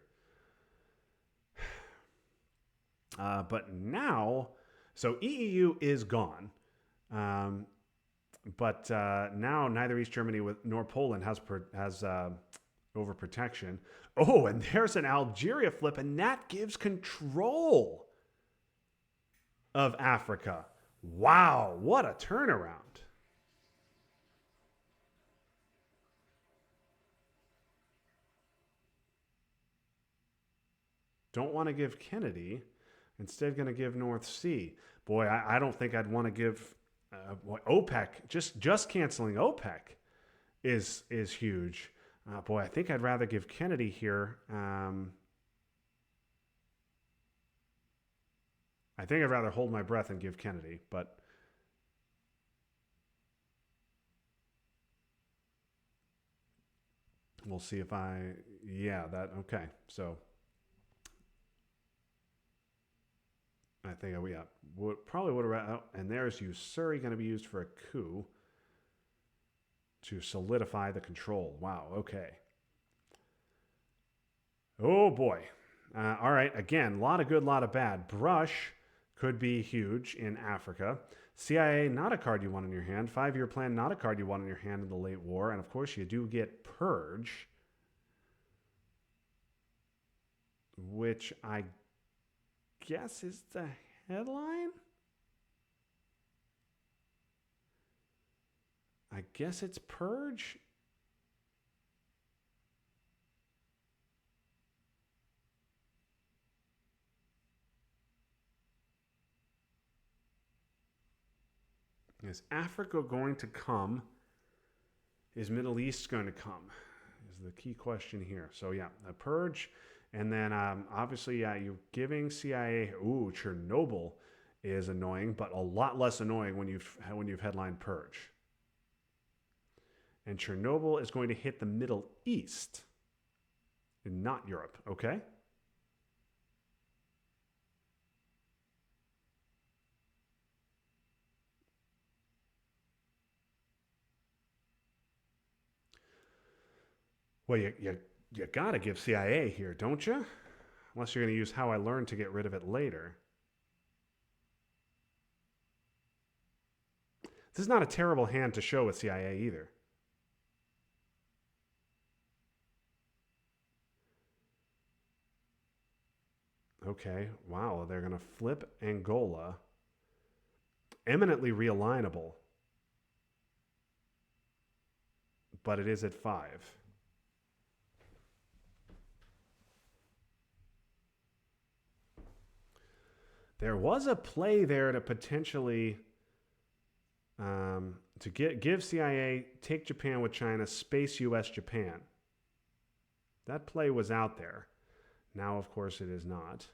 But now, so EEU is gone. But now neither East Germany nor Poland has overprotection. Oh, and there's an Algeria flip, and that gives control of Africa. Wow, what a turnaround. Don't want to give Kennedy. Instead, going to give North Sea. Boy, I don't think I'd want to give OPEC. Just canceling OPEC is huge. Boy, I think I'd rather give Kennedy here. I think I'd rather hold my breath and give Kennedy, but we'll see if okay. So I think probably would have, and there's Usuri going to be used for a coup to solidify the control. Wow, okay. Oh boy. All right, again, a lot of good, a lot of bad. Brush could be huge in Africa. CIA, not a card you want in your hand. 5-year plan, not a card you want in your hand in the late war. And of course, you do get Purge, which I guess is the headline. I guess it's purge. Is Africa going to come? Is Middle East going to come? Is the key question here. So yeah, a purge, and then obviously, yeah, you're giving CIA. Ooh, Chernobyl is annoying, but a lot less annoying when you've headlined purge. And Chernobyl is going to hit the Middle East, and not Europe. Okay. Well, you got to give CIA here, don't you? Unless you're going to use how I learned to get rid of it later. This is not a terrible hand to show with CIA either. Okay, wow, they're going to flip Angola. Eminently realignable. But it is at 5. There was a play there to potentially give CIA, take Japan with China, space US Japan. That play was out there. Now, of course, it is not.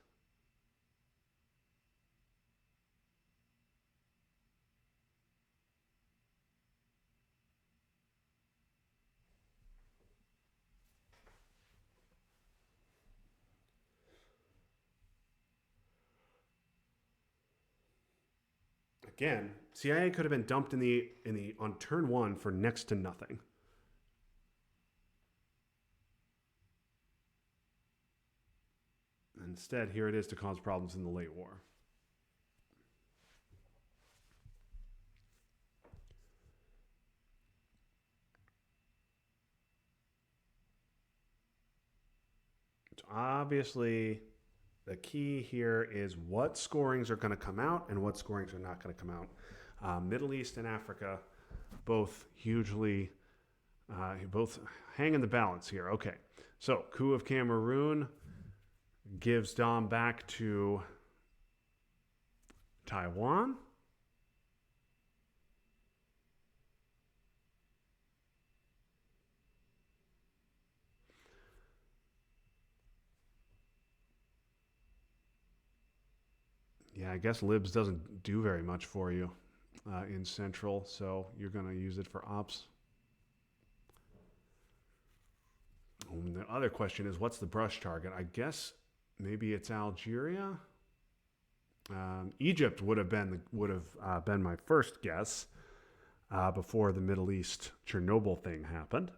Again, CIA could have been dumped on turn 1 for next to nothing. Instead, here it is to cause problems in the late war. So obviously, the key here is what scorings are going to come out and what scorings are not going to come out. Middle East and Africa, both hugely, both hang in the balance here. Okay, so coup of Cameroon gives Dom back to Taiwan. Yeah, I guess libs doesn't do very much for you in Central, so you're going to use it for ops. And the other question is, what's the brush target? I guess maybe it's Algeria. Egypt would have been my first guess before the Middle East Chernobyl thing happened.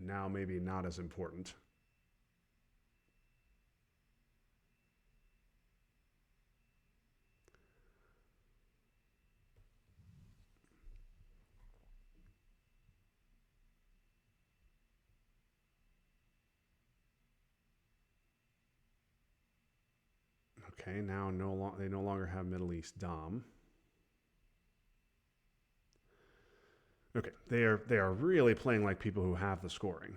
Now maybe not as important. Okay, now they no longer have Middle East Dom. Okay, they are really playing like people who have the scoring.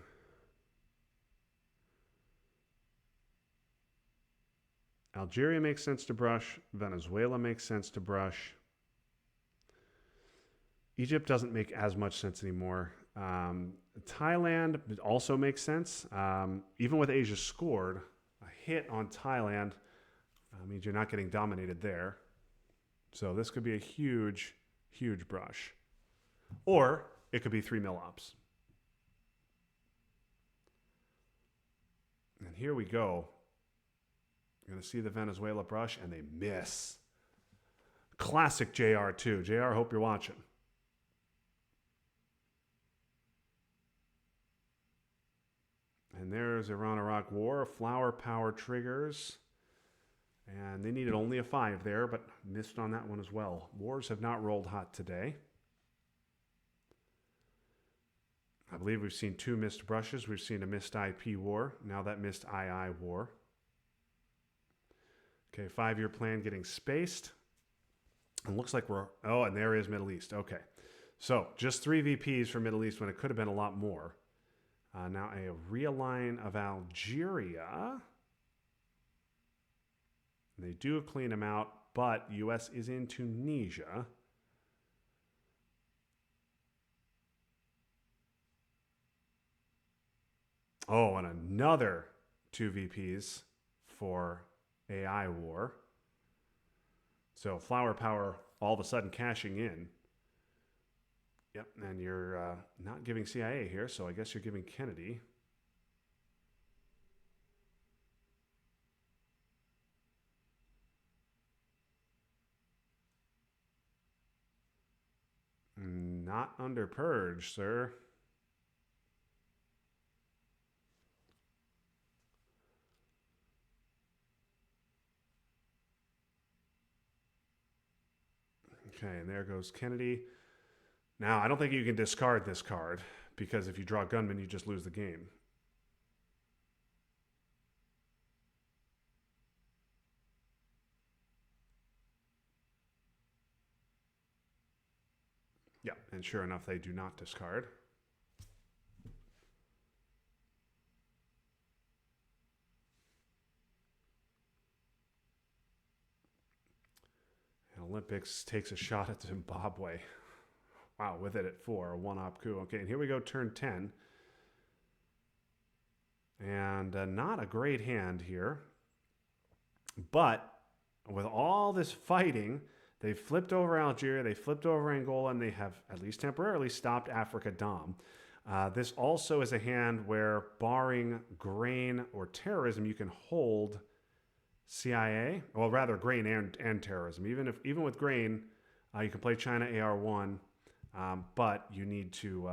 Algeria makes sense to brush. Venezuela makes sense to brush. Egypt doesn't make as much sense anymore. Thailand also makes sense. Even with Asia scored, a hit on Thailand means you're not getting dominated there. So this could be a huge, huge brush. Or it could be 3 mil ops. And here we go. You're going to see the Venezuela brush, and they miss. Classic JR too. JR, hope you're watching. And there's Iran-Iraq War. Flower power triggers. And they needed only a 5 there, but missed on that one as well. Wars have not rolled hot today. I believe we've seen 2 missed brushes. We've seen a missed IP war. Now that missed II war. Okay, 5-year plan getting spaced. It looks like we're, oh, and there is Middle East. Okay. So just 3 VPs for Middle East when it could have been a lot more. Now a realign of Algeria. They do clean them out, but U.S. is in Tunisia. Oh, and another 2 VPs for AI war. So flower power all of a sudden cashing in. Yep, and you're not giving CIA here, so I guess you're giving Kennedy. Not under purge, sir. Okay, and there goes Kennedy. Now, I don't think you can discard this card because if you draw Gunman, you just lose the game. Yeah, and sure enough, they do not discard. And Olympics takes a shot at Zimbabwe. Wow, with it at 4, a 1-op coup. Okay, and here we go, turn 10. And not a great hand here. But with all this fighting, they flipped over Algeria, they flipped over Angola, and they have, at least temporarily, stopped Africa Dom. This also is a hand where, barring grain or terrorism, you can hold CIA. Well, rather grain and terrorism. Even with grain, you can play China AR1, but you need to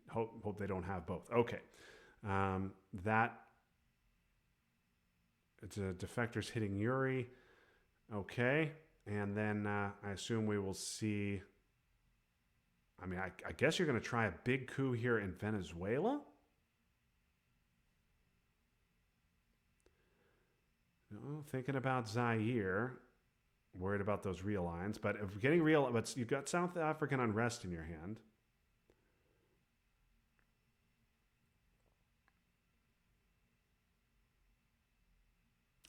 hope they don't have both. Okay, that it's a defectors hitting Yuri. Okay, and then I assume we will see. I mean, I guess you're going to try a big coup here in Venezuela. Oh, thinking about Zaire, worried about those realigns, but if getting real, but you've got South African unrest in your hand.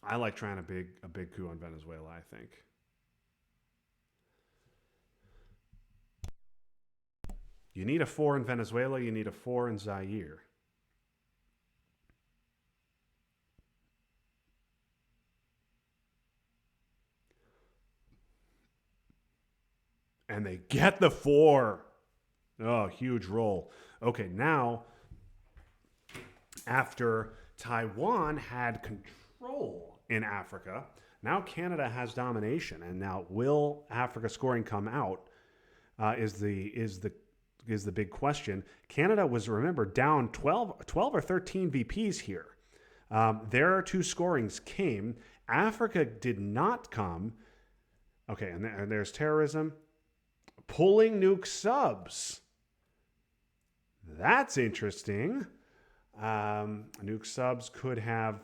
I like trying a big coup on Venezuela, I think. You need a 4 in Venezuela, you need a 4 in Zaire. And they get the 4. Oh, huge roll. Okay, now, after Taiwan had control in Africa, now Canada has domination. And now, will Africa scoring come out? Is the big question. Canada was, remember, down 12 or 13 VPs here. Their 2 scorings came. Africa did not come. Okay, and there's terrorism. Pulling nuke subs. That's interesting. Nuke subs could have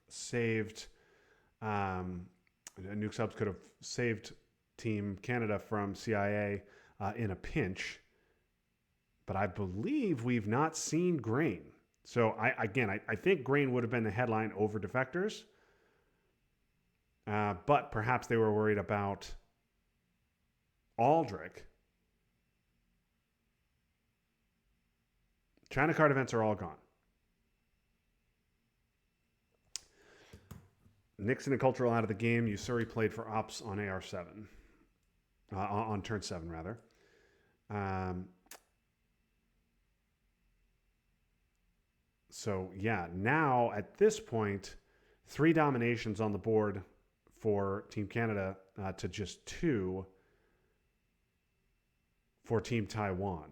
saved. Nuke subs could have saved Team Canada from CIA in a pinch, but I believe we've not seen grain. So I think grain would have been the headline over defectors. But perhaps they were worried about Aldrich. China card events are all gone. Nixon and Cultural out of the game. Usuri played for Ops on AR7. On turn 7, rather. So, yeah, now at this point, 3 dominations on the board for Team Canada to just 2 for Team Taiwan.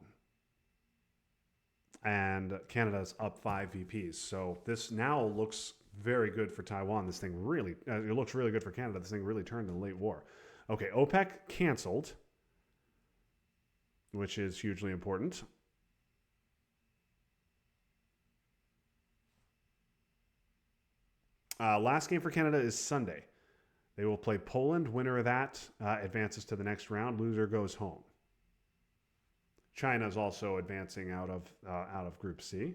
And Canada's up 5 VPs. So this now looks very good for Taiwan. This thing really, it looks really good for Canada. This thing really turned in the late war. Okay, OPEC canceled, which is hugely important. Last game for Canada is Sunday. They will play Poland. Winner of that advances to the next round. Loser goes home. China is also advancing out of Group C.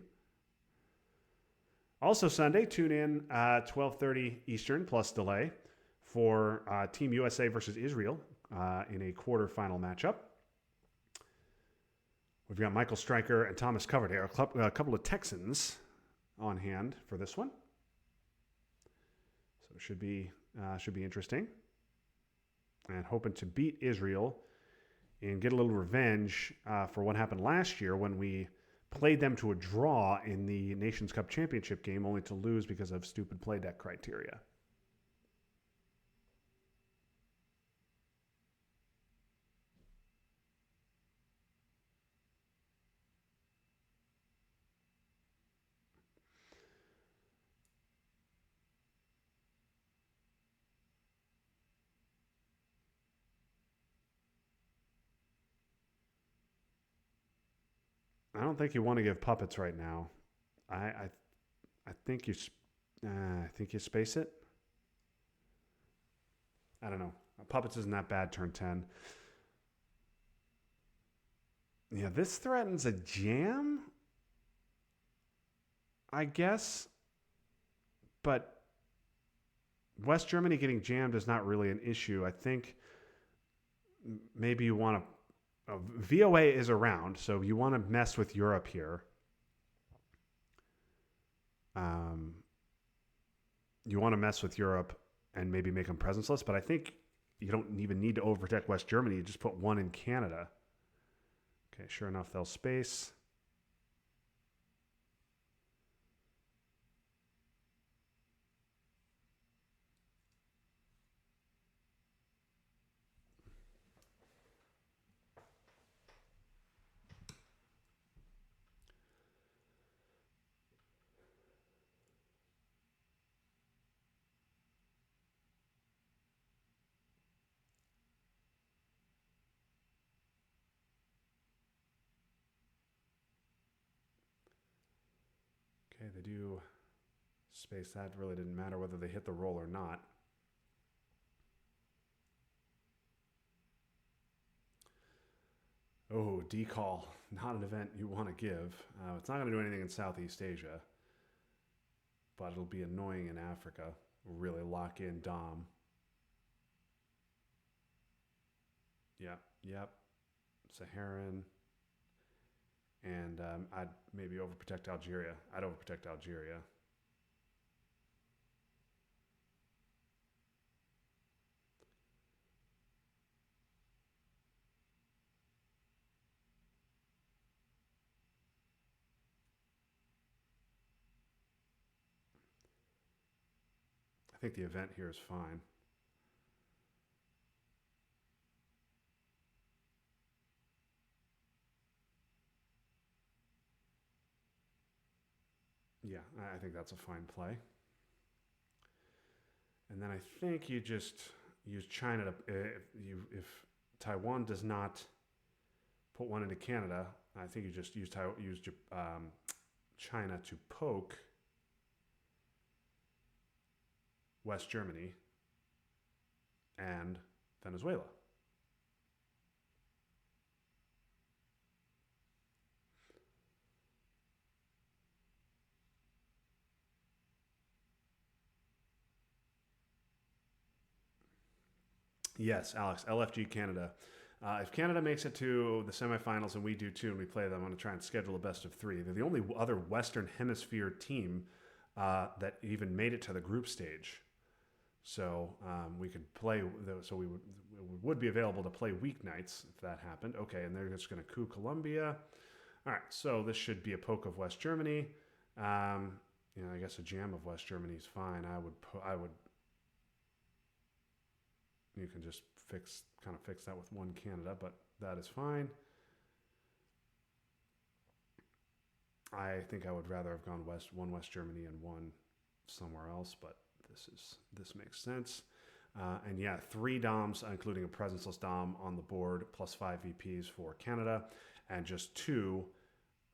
Also Sunday, tune in 12:30 Eastern plus delay for Team USA versus Israel in a quarterfinal matchup. We've got Michael Stryker and Thomas Coverdale, a couple of Texans on hand for this one. So it should be interesting. And hoping to beat Israel and get a little revenge for what happened last year when we played them to a draw in the Nations Cup Championship game, only to lose because of stupid play deck criteria. I don't think you want to give puppets right now. I think you space it. I don't know. Puppets isn't that bad. Turn 10. Yeah, this threatens a jam, I guess. But West Germany getting jammed is not really an issue. I think maybe you want to. VOA is around, so you want to mess with Europe here. You want to mess with Europe and maybe make them presenceless, but I think you don't even need to overprotect West Germany. You just put one in Canada. Okay, sure enough, they'll space. Okay, they do space. That really didn't matter whether they hit the roll or not. Oh, decall. Not an event you want to give. It's not going to do anything in Southeast Asia, but it'll be annoying in Africa. Really lock in Dom. Yep. Saharan. And I'd maybe overprotect Algeria. I'd overprotect Algeria. I think the event here is fine. Yeah, I think that's a fine play. And then I think you just use China to if Taiwan does not put one into Canada, I think you just use China to poke West Germany and Venezuela. Yes, Alex, LFG Canada. If Canada makes it to the semifinals and we do too, and we play them, I'm going to try and schedule a best of three. They're the only other Western Hemisphere team that even made it to the group stage. So we could play. So we would be available to play weeknights if that happened. Okay, and they're just going to coup Colombia. All right, so this should be a poke of West Germany. I guess a jam of West Germany is fine. I would. You can just fix that with one Canada, but that is fine. I think I would rather have gone one West Germany and one somewhere else, but this makes sense. And yeah, 3 DOMs, including a presenceless DOM on the board, plus 5 VPs for Canada, and just 2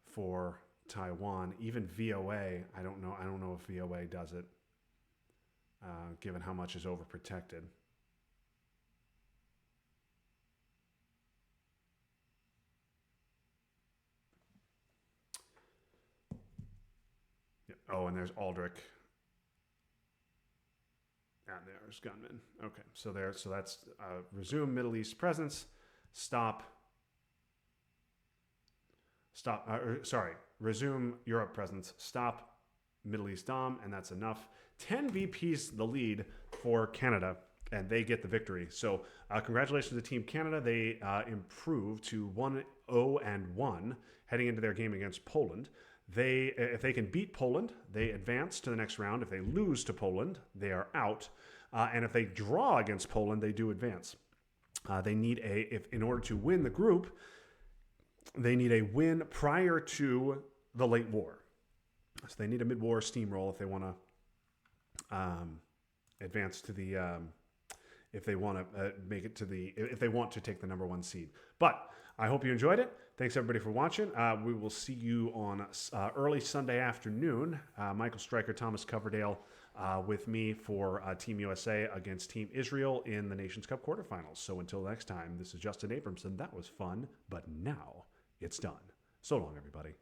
for Taiwan. Even VOA, I don't know if VOA does it. given how much is overprotected. Yeah. Oh, and there's Aldrich. And there's Gunman. Okay, so that's resume Middle East presence. Stop. Resume Europe presence. Stop Middle East Dom, and that's enough. 10 VPs the lead for Canada, and they get the victory. So congratulations to Team Canada. They improved to 1-0-1 heading into their game against Poland. If they can beat Poland, they advance to the next round. If they lose to Poland, they are out. And if they draw against Poland, they do advance. They need in order to win the group, they need a win prior to the late war. So they need a mid-war steamroll if they want to advance to the. If they want to make it to if they want to take the number 1 seed. But I hope you enjoyed it. Thanks everybody for watching. We will see you on early Sunday afternoon. Michael Stryker, Thomas Coverdale with me for Team USA against Team Israel in the Nations Cup quarterfinals. So until next time, this is Justin Abramson. That was fun, but now it's done. So long, everybody.